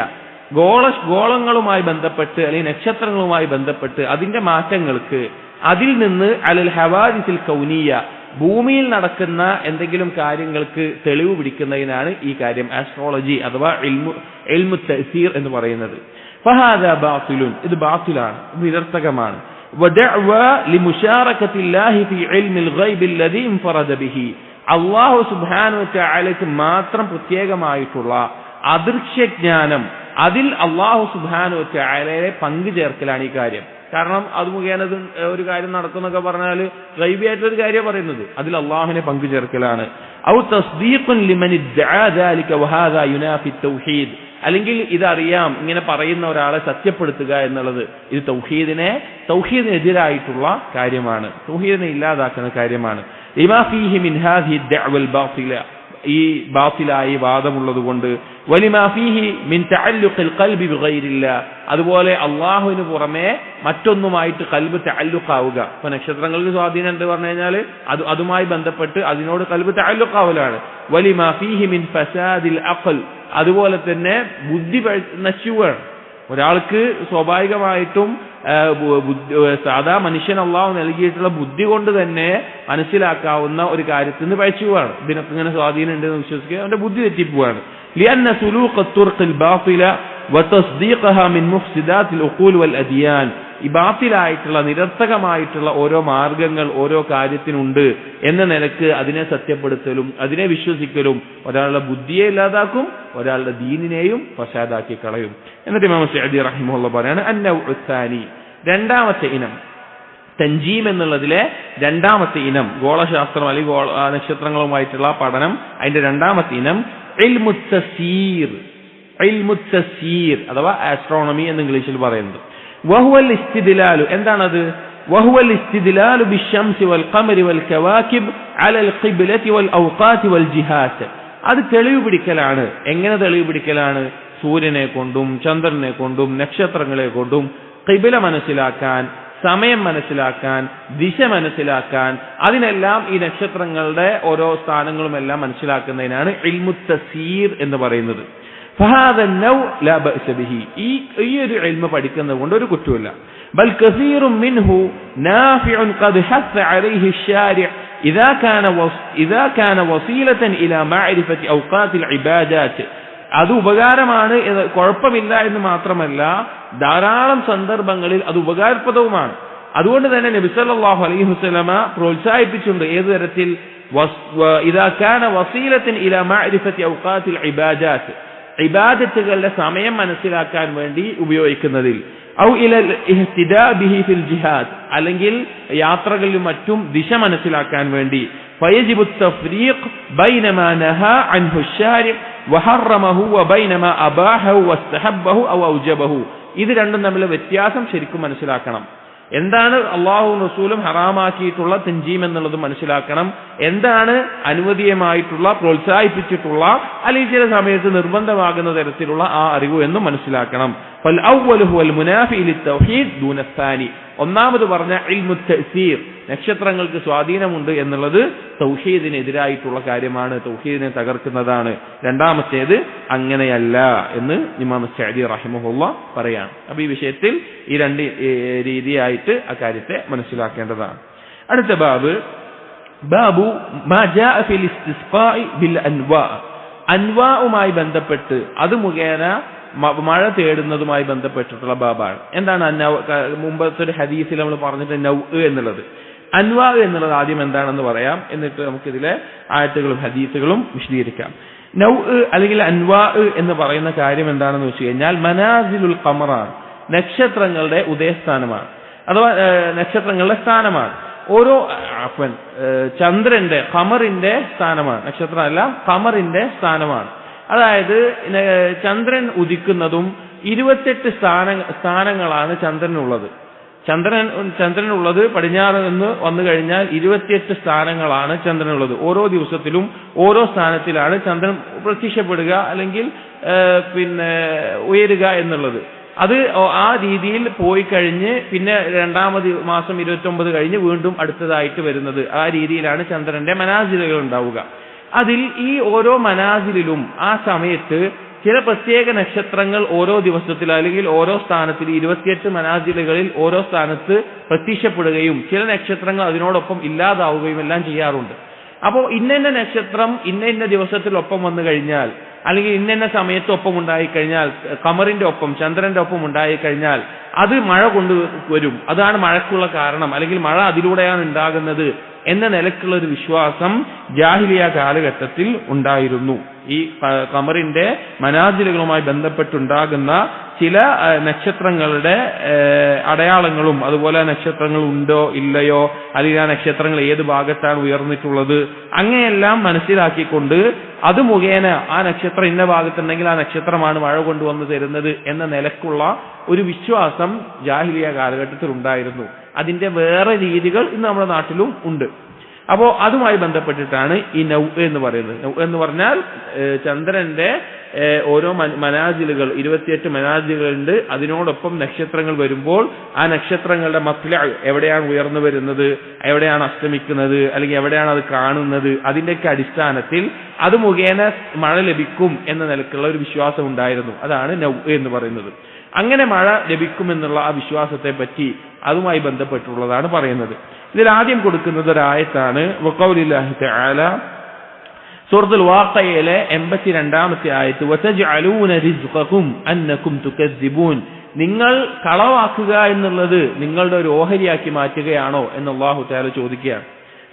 S1: ഗോളങ്ങളുമായി ബന്ധപ്പെട്ട് അല്ലെങ്കിൽ നക്ഷത്രങ്ങളുമായി ബന്ധപ്പെട്ട് അതിന്റെ മാറ്റങ്ങൾക്ക് അതിൽ നിന്ന് അലൽ ഹവാദിസിൽ കൗനിയ്യ, ഭൂമിയിൽ നടക്കുന്ന എന്തെങ്കിലും കാര്യങ്ങൾക്ക് തെളിവ് പിടിക്കുന്നതിനാണ് ഈ കാര്യം ആസ്ട്രോളജി അഥവാ ഇൽമു തഅ്സീർ എന്ന് പറയുന്നത്. ഫഹാദാ ബാത്തിലുൻ, ഇത് ബാത്തിലാണ്, നിരർത്ഥകമാണ്. ودعوى لمشاركة الله في علم الغيب الذي انفرد به, അല്ലാഹു സുബ്ഹാനഹു വ തആലയ്ക്ക് മാത്രം പ്രത്യേകമായിട്ടുള്ള അദൃശ്യജ്ഞാനം, അതിൽ അല്ലാഹു സുബ്ഹാനഹു വ തആലയെ പങ്കു ചേർക്കലാണ് ഈ കാര്യം. കാരണം അത് മുഖേന ഒരു കാര്യം നടക്കുന്നൊക്കെ പറഞ്ഞാൽ ഗൈബിയായിട്ടൊരു കാര്യം പറയുന്നത്, അതിൽ അള്ളാഹുവിനെ പങ്കു ചേർക്കലാണ്. ഔ തസ്ദീഖുൻ ലിമൻ ഇദ്ദഅ ദാലിക വഹാദാ യുനാഫി തൗഹീദ്, അല്ലെങ്കിൽ ഇതറിയാം ഇങ്ങനെ പറയുന്ന ഒരാളെ സത്യപ്പെടുത്തുക എന്നുള്ളത് ഇത് തൗഹീദിനെതിരായിട്ടുള്ള കാര്യമാണ്, തൗഹീദിനെ ഇല്ലാതാക്കുന്ന കാര്യമാണ്. ലിമാ ഫീഹി മിൻ ഹാദിഹി ദഅവൽ ബാത്തില, ഈ ബാത്തിലായി വാദമുള്ളത് കൊണ്ട്, വലിമാ ഫീഹി മിൻ തഅല്ലുഖിൽ ഖൽബി ബിഗൈരില്ലാ, അതുപോലെ അള്ളാഹുവിന് പുറമെ മറ്റൊന്നുമായിട്ട് ഖൽബ് തഅല്ലുഖാവുക. ഇപ്പൊ നക്ഷത്രങ്ങൾക്ക് സ്വാധീനം ഉണ്ട് പറഞ്ഞു കഴിഞ്ഞാൽ അതുമായി ബന്ധപ്പെട്ട് അതിനോട് ഖൽബ് തഅല്ലുഖാവലാണ്. വലിമാ ഫീഹി മിൻ ഫസാദിൽ അഖൽ, അതുപോലെ തന്നെ ബുദ്ധി നശിക്കുകയാണ്. ഒരാൾക്ക് സ്വാഭാവികമായിട്ടും സാധാ മനുഷ്യൻ അള്ളാഹു നൽകിയിട്ടുള്ള ബുദ്ധി കൊണ്ട് തന്നെ മനസ്സിലാക്കാവുന്ന ഒരു കാര്യത്തിൽ നിന്ന് പഴിച്ചുപോവാണ്. ഇതിനൊക്കെ ഇങ്ങനെ സ്വാധീനം ഉണ്ടെന്ന് വിശ്വസിക്കുക, അവന്റെ ബുദ്ധി തെറ്റിപ്പോവാണ്. ലിഅന്ന സുലൂഖ തുർഖിൽ ബാത്തില വതസ്ദീഖഹ മിൻ മുഫ്സിദാത്തിൽ ഉഖൂൽ വൽ അദിയാൻ, ഈ ബാത്തിലായിട്ടുള്ള നിരർത്ഥകമായിട്ടുള്ള ഓരോ മാർഗങ്ങൾ ഓരോ കാര്യത്തിനുണ്ട് എന്ന നിലക്ക് അതിനെ സത്യപ്പെടുത്തലും അതിനെ വിശ്വസിക്കലും ഒരാളുടെ ബുദ്ധിയെ ഇല്ലാതാക്കും, ഒരാളുടെ ദീനിനെയും ഫസാദാക്കി കളയും. എന്നിട്ട് ഇമാം സഅദി റഹിമഹുല്ലാഹ് പറയാണ് അന്നൗഉ സാനി, രണ്ടാമത്തെ ഇനം, തൻജീം എന്നുള്ളതിലെ രണ്ടാമത്തെ ഇനം, ഗോളശാസ്ത്രം അല്ലെങ്കിൽ നക്ഷത്രങ്ങളുമായിട്ടുള്ള പഠനം, അതിന്റെ രണ്ടാമത്തെ ഇനം ഇൽമുത് തസ്യീർ അഥവാ ആസ്ട്രോണമി എന്ന് ഇംഗ്ലീഷിൽ പറയുന്നത്. വഹുവൽ ഇസ്തിദ്ലാലു, എന്താണത്? വഹുവൽ ഇസ്തിദ്ലാലു ബിശ്ശംസി വൽ ഖമരി വൽ കവാകിബ് അലൽ ഖിബ്ലതി വൽ ഔഖാതി വൽ ജിഹാത്ത്, അത് തെളിവ് പിടിക്കലാണ്. എങ്ങനെ തെളിവ് പിടിക്കലാണ്? സൂര്യനെ കൊണ്ടും ചന്ദ്രനെ കൊണ്ടും നക്ഷത്രങ്ങളെ കൊണ്ടും ഖിബ്ല മനസ്സിലാക്കാൻ, സമയം മനസ്സിലാക്കാൻ, ദിശ മനസ്സിലാക്കാൻ, അതിനെല്ലാം ഈ നക്ഷത്രങ്ങളുടെ ഓരോ സ്ഥാനങ്ങളുമെല്ലാം മനസ്സിലാക്കുന്നതിനാണ് ഇൽമുത് തസ്യീർ എന്ന് പറയുന്നത്. ഫഹാദ നൗ ലാ ബഅസ ബിഹി, ഈ ഒരു ഇൽമ പഠിക്കുന്നത് കൊണ്ട് ഒരു കുറ്റമില്ല. ബൽ കസീറുൻ മിൻഹു നാഫിഉൻ ഖദ് ഹസ്സ അലൈഹി الشارع ഇദാ കാന വസീലതൻ ഇലാ മഅരിഫത്തി ഔഖാത്തിൽ ഇബാദാത്ത്, അത് ഉപകാരമാണ്, കുഴപ്പമില്ല എന്ന് മാത്രമല്ല ധാരാളം സന്ദർഭങ്ങളിൽ അത് ഉപകാരപ്രദവുമാണ്. അതുകൊണ്ട് തന്നെ നബി സല്ലല്ലാഹു അലൈഹി വസല്ലമ പ്രോത്സാഹിപ്പിച്ചിട്ടുണ്ട്. ഏത് തരത്തിൽ? ഇദാ കാന വസീലതൻ ഇലാ മഅരിഫത്തി ഔഖാത്തിൽ ഇബാദാത്ത്, ഇബാദത്തുകളുടെ സമയം മനസ്സിലാക്കാൻ വേണ്ടി ഉപയോഗിക്കുന്നതിൽ, ഔ ഇലൽ ഇഹ്തിദാ ബിഹി ഫിൽ ജിഹാദ്, അല്ലെങ്കിൽ യാത്രകളിലും മറ്റും ദിശ മനസ്സിലാക്കാൻ വേണ്ടി. ഫയജിബു തഫ്രീഖ് ബൈന മാ നഹാ അൻഹു അശ്ശാരി' വഹറമഹു വബൈന മാ അബാഹു വസ്തഹബ്ബഹു ഔ ഔജബഹു, ഇത് രണ്ടും തമ്മിലുള്ള വ്യത്യാസം ശരിക്കും മനസ്സിലാക്കണം. എന്താണ് അള്ളാഹുവും റസൂലും ഹറാമാക്കിയിട്ടുള്ള തൻജീം എന്നുള്ളത് മനസ്സിലാക്കണം. എന്താണ് അനുവദീയമായിട്ടുള്ള പ്രോത്സാഹിപ്പിച്ചിട്ടുള്ള അല്ലെങ്കിൽ ചില സമയത്ത് നിർബന്ധമാകുന്ന തരത്തിലുള്ള ആ അറിവ് എന്നും മനസ്സിലാക്കണം. ഫൽ അവ്വലു ഹുവൽ മുനാഫി ലിത്തൗഹീദ് ദൂന الثانി, ഒന്നാമത് പറഞ്ഞ ഇൽമുത് തഅ്സീർ, നക്ഷത്രങ്ങൾക്ക് സ്വാധീനമുണ്ട് എന്നുള്ളത് തൗഹീദിനെതിരായിട്ടുള്ള കാര്യമാണ്, തൗഹീദിനെ തകർക്കുന്നതാണ്. രണ്ടാമത്തേത് അങ്ങനെയല്ല എന്ന് ഇമാം സഅദി റഹിമഹുല്ലാഹ് പറയാണ്. അപ്പൊ ഈ വിഷയത്തിൽ ഈ രണ്ട് രീതിയായിട്ട് അക്കാര്യത്തെ മനസ്സിലാക്കേണ്ടതാണ്. അടുത്ത ബാബു മാ ജാഅ ഫിൽ ഇസ്തിസ്ഖാഇ ബിൽ അൻവാ, അൻവാഉമായി ബന്ധപ്പെട്ട് അത് മുഖേന മഴ തേടുന്നതുമായി ബന്ധപ്പെട്ടിട്ടുള്ള ബാബാണ്. എന്താണ് മുമ്പത്തെ ഒരു ഹദീസിൽ നമ്മൾ പറഞ്ഞിട്ട് നൗ എന്നുള്ളത്, അൻവാ എന്നുള്ളത് ആദ്യം എന്താണെന്ന് പറയാം, എന്നിട്ട് നമുക്കിതിലെ ആയത്തുകളും ഹദീസുകളും വിശദീകരിക്കാം. നൗ അല്ലെങ്കിൽ അൻവാ എന്ന് പറയുന്ന കാര്യം എന്താണെന്ന് വെച്ച് കഴിഞ്ഞാൽ മനാസിലുൽ ഖമറാണ്, നക്ഷത്രങ്ങളുടെ ഉദയസ്ഥാനമാണ്, അഥവാ നക്ഷത്രങ്ങളുടെ സ്ഥാനമാണ്. ഓരോ ചന്ദ്രന്റെ ഖമറിന്റെ സ്ഥാനമാണ്, നക്ഷത്രമല്ല ഖമറിന്റെ സ്ഥാനമാണ്. അതായത് ചന്ദ്രൻ ഉദിക്കുന്നതും 28 സ്ഥാനങ്ങളാണ് ചന്ദ്രനുള്ളത്. ചന്ദ്രനുള്ളത് പടിഞ്ഞാറ് നിന്ന് വന്നു കഴിഞ്ഞാൽ 28 സ്ഥാനങ്ങളാണ് ചന്ദ്രനുള്ളത്. ഓരോ ദിവസത്തിലും ഓരോ സ്ഥാനത്തിലാണ് ചന്ദ്രൻ പ്രത്യക്ഷപ്പെടുക അല്ലെങ്കിൽ ഉയരുക എന്നുള്ളത്. അത് ആ രീതിയിൽ പോയി കഴിഞ്ഞ് പിന്നെ രണ്ടാമത് മാസം 29 കഴിഞ്ഞ് വീണ്ടും അടുത്തതായിട്ട് വരുന്നത്, ആ രീതിയിലാണ് ചന്ദ്രന്റെ മനാസിലുകൾ ഉണ്ടാവുക. അതിൽ ഈ ഓരോ മനാസിലും ആ സമയത്ത് ചില പ്രത്യേക നക്ഷത്രങ്ങൾ ഓരോ ദിവസത്തിൽ അല്ലെങ്കിൽ ഓരോ സ്ഥാനത്തിൽ 28 മനാസിലുകളിൽ ഓരോ സ്ഥാനത്ത് പ്രത്യക്ഷപ്പെടുകയും ചില നക്ഷത്രങ്ങൾ അതിനോടൊപ്പം ഇല്ലാതാവുകയും എല്ലാം ചെയ്യാറുണ്ട്. അപ്പോൾ ഇന്ന നക്ഷത്രം ഇന്ന ദിവസത്തിൽ ഒപ്പം വന്നു കഴിഞ്ഞാൽ അല്ലെങ്കിൽ ഇന്ന സമയത്ത് ഒപ്പം ഉണ്ടായിക്കഴിഞ്ഞാൽ, ഖമറിന്റെ ഒപ്പം ചന്ദ്രന്റെ ഒപ്പം ഉണ്ടായിക്കഴിഞ്ഞാൽ അത് മഴ കൊണ്ടുവരും, അതാണ് മഴക്കുള്ള കാരണം, അല്ലെങ്കിൽ മഴ അതിലൂടെയാണ് ഉണ്ടാകുന്നത് എന്ന നിലക്കുള്ള ഒരു വിശ്വാസം ജാഹിലിയ കാലഘട്ടത്തിൽ ഉണ്ടായിരുന്നു. ഈ ഖമറിന്റെ മനാസിലുകളുമായി ബന്ധപ്പെട്ടുണ്ടാകുന്ന ചില നക്ഷത്രങ്ങളുടെ അടയാളങ്ങളും അതുപോലെ നക്ഷത്രങ്ങൾ ഉണ്ടോ ഇല്ലയോ, അല്ലെങ്കിൽ ആ നക്ഷത്രങ്ങൾ ഏത് ഭാഗത്താണ് ഉയർന്നിട്ടുള്ളത്, അങ്ങനെയെല്ലാം മനസ്സിലാക്കിക്കൊണ്ട് അത് മുഖേന ആ നക്ഷത്രം ഇന്ന ഭാഗത്തുണ്ടെങ്കിൽ ആ നക്ഷത്രമാണ് മഴ കൊണ്ടുവന്ന് തരുന്നത് എന്ന നിലക്കുള്ള ഒരു വിശ്വാസം ജാഹിലിയ കാലഘട്ടത്തിൽ ഉണ്ടായിരുന്നു. അതിന്റെ വേറെ രീതികൾ ഇന്ന് നമ്മുടെ നാട്ടിലും ഉണ്ട്. അപ്പോ അതുമായി ബന്ധപ്പെട്ടിട്ടാണ് ഈ നൗ എന്ന് പറയുന്നത്. നൗ എന്ന് പറഞ്ഞാൽ ചന്ദ്രന്റെ ഓരോ മനാസിലുകൾ 28 മനാസിലുകളുണ്ട്. അതിനോടൊപ്പം നക്ഷത്രങ്ങൾ വരുമ്പോൾ ആ നക്ഷത്രങ്ങളുടെ മത്ല എവിടെയാണ് ഉയർന്നു വരുന്നത്, എവിടെയാണ് അസ്തമിക്കുന്നത്, അല്ലെങ്കിൽ എവിടെയാണ് അത് കാണുന്നത്, അതിന്റെയൊക്കെ അടിസ്ഥാനത്തിൽ അത് മുഖേന മഴ ലഭിക്കും എന്ന നിലക്കുള്ള ഒരു വിശ്വാസം ഉണ്ടായിരുന്നു. അതാണ് നൗ എന്ന് പറയുന്നത്. അങ്ങനെ മഴ ലഭിക്കുമെന്നുള്ള ആ വിശ്വാസത്തെ പറ്റി അതുമായി ബന്ധപ്പെട്ടുള്ളതാണ് പറയുന്നത്. ഇതിൽ ആദ്യം കൊടുക്കുന്നത് ഒരു ആയത്താണ്. വഖൗലില്ലാഹി തആല സൂറത്തുൽ വാഖിയയിലെ 82ാമത്തെ ആയത്ത്, വതജഅലൂന റിസ്ഖകും അന്നകും തുകദ്ദിബൂൻ. നിങ്ങൾ കളവാക്കുക എന്നുള്ളത് നിങ്ങളുടെ ഒരു ഓഹരിയാക്കി മാറ്റുകയാണോ എന്ന് അല്ലാഹു തആല ചോദിക്കുകയാണ്.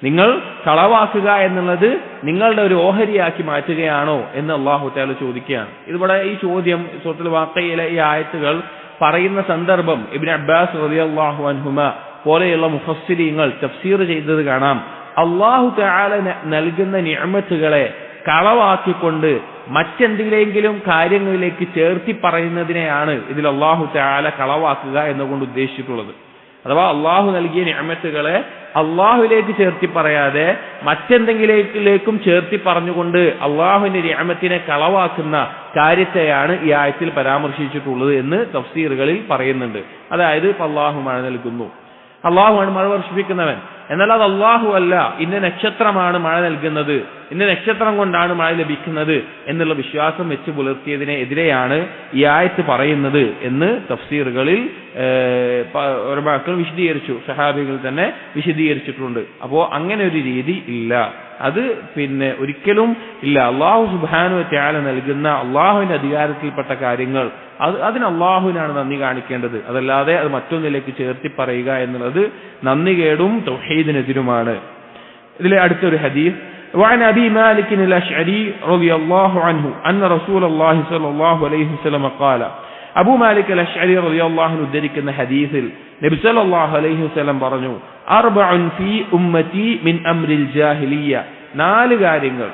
S1: നിങ്ങൾ കളവാക്കുക എന്നുള്ളത് നിങ്ങളുടെ ഒരു ഓഹരിയാക്കി മാറ്റുകയാണോ എന്ന് അല്ലാഹു തആല ചോദിക്കുകയാണ്. ഇതിവിടെ ഈ ചോദ്യം സൂറത്തുൽ വാഖിയയിലെ ഈ ആയത്തുകൾ പറയുന്ന സന്ദർഭം ഇബ്നു അബ്ബാസ് റളിയല്ലാഹു അൻഹുമ പോലെയുള്ള മുഫസ്സിരീങ്ങൾ തഫ്സീർ ചെയ്തത് കാണാം. അല്ലാഹു തആല നൽകുന്ന നിഅമത്തുകളെ കളവാക്കിക്കൊണ്ട് മറ്റെന്തെങ്കിലും കാര്യങ്ങളിലേക്ക് ചേർത്തി പറയുന്നതിനെയാണ് ഇതിൽ അല്ലാഹു തആല കളവാക്കുക എന്നുകൊണ്ട് ഉദ്ദേശിച്ചിട്ടുള്ളത്. അഥവാ അള്ളാഹു നൽകിയ നിഅമത്തുകളെ അള്ളാഹുവിലേക്ക് ചേർത്തി പറയാതെ മറ്റെന്തെങ്കിലേക്കും ചേർത്തി പറഞ്ഞുകൊണ്ട് അള്ളാഹുവിന്റെ നിഅമത്തിനെ കളവാക്കുന്ന കാര്യത്തെയാണ് ഈ ആയത്തിൽ പരാമർശിച്ചിട്ടുള്ളത് എന്ന് തഫ്സീറുകളിൽ പറയുന്നുണ്ട്. അതായത് ഇപ്പൊ അള്ളാഹു മഴ നൽകുന്നു, അള്ളാഹുവാണ് മഴ വർഷിപ്പിക്കുന്നവൻ, എന്നാൽ അത് അള്ളാഹു അല്ല, ഇന്ന നക്ഷത്രമാണ് മഴ നൽകുന്നത്, ഇന്ന നക്ഷത്രം കൊണ്ടാണ് മഴ ലഭിക്കുന്നത് എന്നുള്ള വിശ്വാസം വെച്ച് പുലർത്തിയതിനെ എതിരെയാണ് ഈ ആയത്ത് പറയുന്നത് എന്ന് തഫ്സീറുകളിൽ ഉലമാക്കൾ വിശദീകരിച്ചു, സഹാബികൾ തന്നെ വിശദീകരിച്ചിട്ടുണ്ട്. അപ്പോ അങ്ങനെ ഒരു രീതി ഇല്ല, അത് ഒരിക്കലും ഇല്ല. അള്ളാഹു സുബ്ഹാനഹു വ തആല നൽകുന്ന അള്ളാഹുവിന്റെ അധികാരത്തിൽപ്പെട്ട കാര്യങ്ങൾ അതിന് അള്ളാഹുവിനാണ് നന്ദി കാണിക്കേണ്ടത്, അതല്ലാതെ അത് മറ്റൊന്നിലേക്ക് ചേർത്തി പറയുക എന്നുള്ളത് നന്ദികേടും തൗഹീദിനെതിരുമാണ്. ഇതിലെ അടുത്തൊരു ഹദീസ്, وعن أبي مالك الأشعري رضي الله عنه أن رسول الله صلى الله عليه وسلم قال, അബൂ മാലിക് അൽ-അശ്അരി റളിയല്ലാഹു അൻഹു ഉദ്ധരിക്കുന്ന ഹദീസിൽ നബി സല്ലല്ലാഹു അലൈഹി വസല്ലം പറഞ്ഞു, അർബഉൻ ഫീ ഉമ്മതി മിൻ അംരിൽ ജാഹിലിയ്യ. 4 കാര്യങ്ങൾ,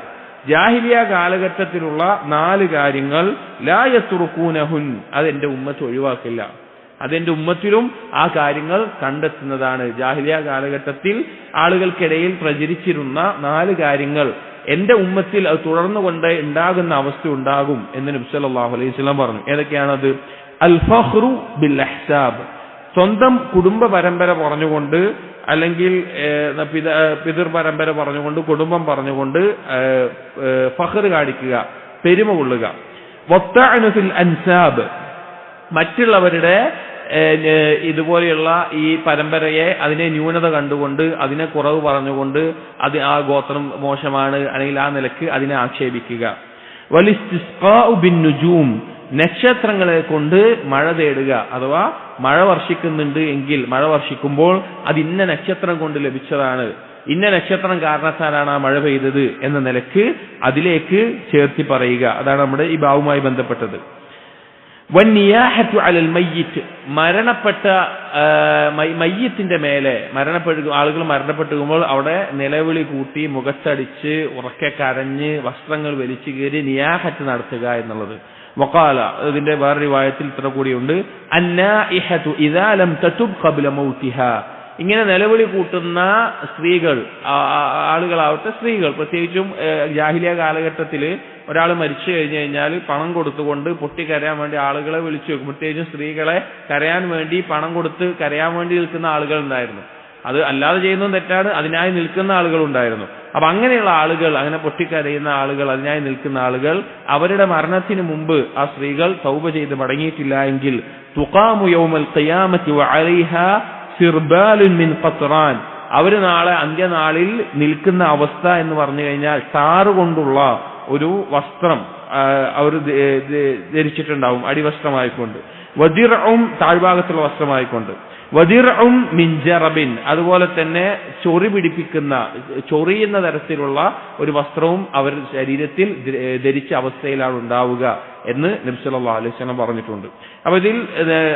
S1: ജാഹിലിയ കാലഘട്ടത്തിലുള്ള 4 കാര്യങ്ങൾ, ലാ യത്റുകൂനഹുൻ, അതെന്റെ ഉമ്മത്ത് ഒഴിവാക്കില്ല. അതെന്റെ ഉമ്മത്തിലും ആ കാര്യങ്ങൾ കണ്ടെത്തുന്നതാണ്. ജാഹിലിയ കാലഘട്ടത്തിൽ ആളുകൾക്കിടയിൽ പ്രചരിച്ചിരുന്ന 4 കാര്യങ്ങൾ എന്റെ ഉമ്മത്തിൽ അത് തുടർന്നുകൊണ്ട് ഉണ്ടാകുന്ന അവസ്ഥ ഉണ്ടാകും എന്ന് നബി സല്ലല്ലാഹു അലൈഹി വസല്ലം പറഞ്ഞു. ഏതൊക്കെയാണത്? അൽ ഫഖ്റു ബിൽ അഹ്സാബ്, സ്വന്തം കുടുംബ പരമ്പര പറഞ്ഞുകൊണ്ട് അല്ലെങ്കിൽ പിതൃ പരമ്പര പറഞ്ഞുകൊണ്ട് കുടുംബം പറഞ്ഞുകൊണ്ട് ഫഖ്ർ കാണിക്കുക, പെരുമ കൊള്ളുക. വത്തഅനു ഫിൽ അൻസാബ്, മറ്റുള്ളവരുടെ ഇതുപോലെയുള്ള ഈ പരമ്പരയെ അതിനെ ന്യൂനത കണ്ടുകൊണ്ട് അതിനെ കുറവ് പറഞ്ഞുകൊണ്ട് അത് ആ ഗോത്രം മോശമാണ് അല്ലെങ്കിൽ ആ നിലക്ക് അതിനെ ആക്ഷേപിക്കുക. വലിസ്തിസ്ഖാഉ ബിന്നുജൂം, നക്ഷത്രങ്ങളെ കൊണ്ട് മഴ തേടുക, അഥവാ മഴ വർഷിക്കുന്നുണ്ട് എങ്കിൽ മഴ വർഷിക്കുമ്പോൾ അത് ഇന്ന നക്ഷത്രം കൊണ്ട് ലഭിച്ചതാണ്, ഇന്ന നക്ഷത്രം കാരണത്താലാണ് ആ മഴ പെയ്തത് എന്ന നിലക്ക് അതിലേക്ക് ചേർത്തി പറയുക. അതാണ് നമ്മുടെ ഈ ബാവുമായി ബന്ധപ്പെട്ടത്. വന്നിയാഹത്തു അലൽ മയ്യിത്ത്, മരണപ്പെട്ട മയ്യിത്തിന്റെ മേലെ ആളുകൾ മരണപ്പെട്ടുമ്പോൾ അവിടെ നിലവിളി കൂട്ടി മുഖത്തടിച്ച് ഉറക്കെ കരഞ്ഞ് വസ്ത്രങ്ങൾ വലിച്ചു കയറി നിയാഹത്ത് നടത്തുക എന്നുള്ളത്. വഖാല, ഇതിന്റെ വേറെ റിവായത്തിൽ ഇത്ര കൂടിയുണ്ട്, അന്നാഇഹതു ഇദാ ലം തതുബ് ഖബ്ല മൗതിഹാ, ഇങ്ങനെ നിലവിളി കൂട്ടുന്ന സ്ത്രീകൾ, ആളുകളാവട്ടെ സ്ത്രീകൾ, പ്രത്യേകിച്ചും ജാഹിലിയ കാലഘട്ടത്തിൽ ഒരാൾ മരിച്ചു കഴിഞ്ഞാൽ പണം കൊടുത്തുകൊണ്ട് പൊട്ടിക്കരയാൻ വേണ്ടി ആളുകളെ വിളിച്ചു വെക്കും. പ്രത്യേകിച്ചും സ്ത്രീകളെ കരയാൻ വേണ്ടി പണം കൊടുത്ത് കരയാൻ വേണ്ടി നിൽക്കുന്ന ആളുകൾ ഉണ്ടായിരുന്നു. അത് അല്ലാതെ ചെയ്യുന്നതും തെറ്റാണ്, അതിനായി നിൽക്കുന്ന ആളുകൾ ഉണ്ടായിരുന്നു. അപ്പൊ അങ്ങനെയുള്ള ആളുകൾ, അങ്ങനെ പൊട്ടിക്കരയുന്ന ആളുകൾ, അതിനായി നിൽക്കുന്ന ആളുകൾ, അവരുടെ മരണത്തിന് മുമ്പ് ആ സ്ത്രീകൾ തൗബ ചെയ്ത് മടങ്ങിയിട്ടില്ല എങ്കിൽ തുഖാമു യൗമൽ ഖിയാമത്തി വഅലൈഹാ സിർബാലുൻ മിൻ ഖത്റാൻ, അവര് നാളെ അന്ത്യനാളിൽ നിൽക്കുന്ന അവസ്ഥ എന്ന് പറഞ്ഞു കഴിഞ്ഞാൽ ടാറ് കൊണ്ടുള്ള ഒരു വസ്ത്രം അവർ ധരിച്ചിട്ടുണ്ടാവും, അടിവസ്ത്രമായിക്കൊണ്ട്. വദിർഉം, താഴ്ഭാഗത്തുള്ള വസ്ത്രമായിക്കൊണ്ട്. വദിർഉം മിൻ ജറബിൻ, അതുപോലെ തന്നെ ചൊറി പിടിപ്പിക്കുന്ന ചൊറിയുന്ന തരത്തിലുള്ള ഒരു വസ്ത്രവും അവർ ശരീരത്തിൽ ധരിച്ച അവസ്ഥയിലാണ് ഉണ്ടാവുക എന്ന് നബി സല്ലല്ലാഹു അലൈഹി വസല്ലം പറഞ്ഞിട്ടുണ്ട്. അപ്പൊ ഇതിൽ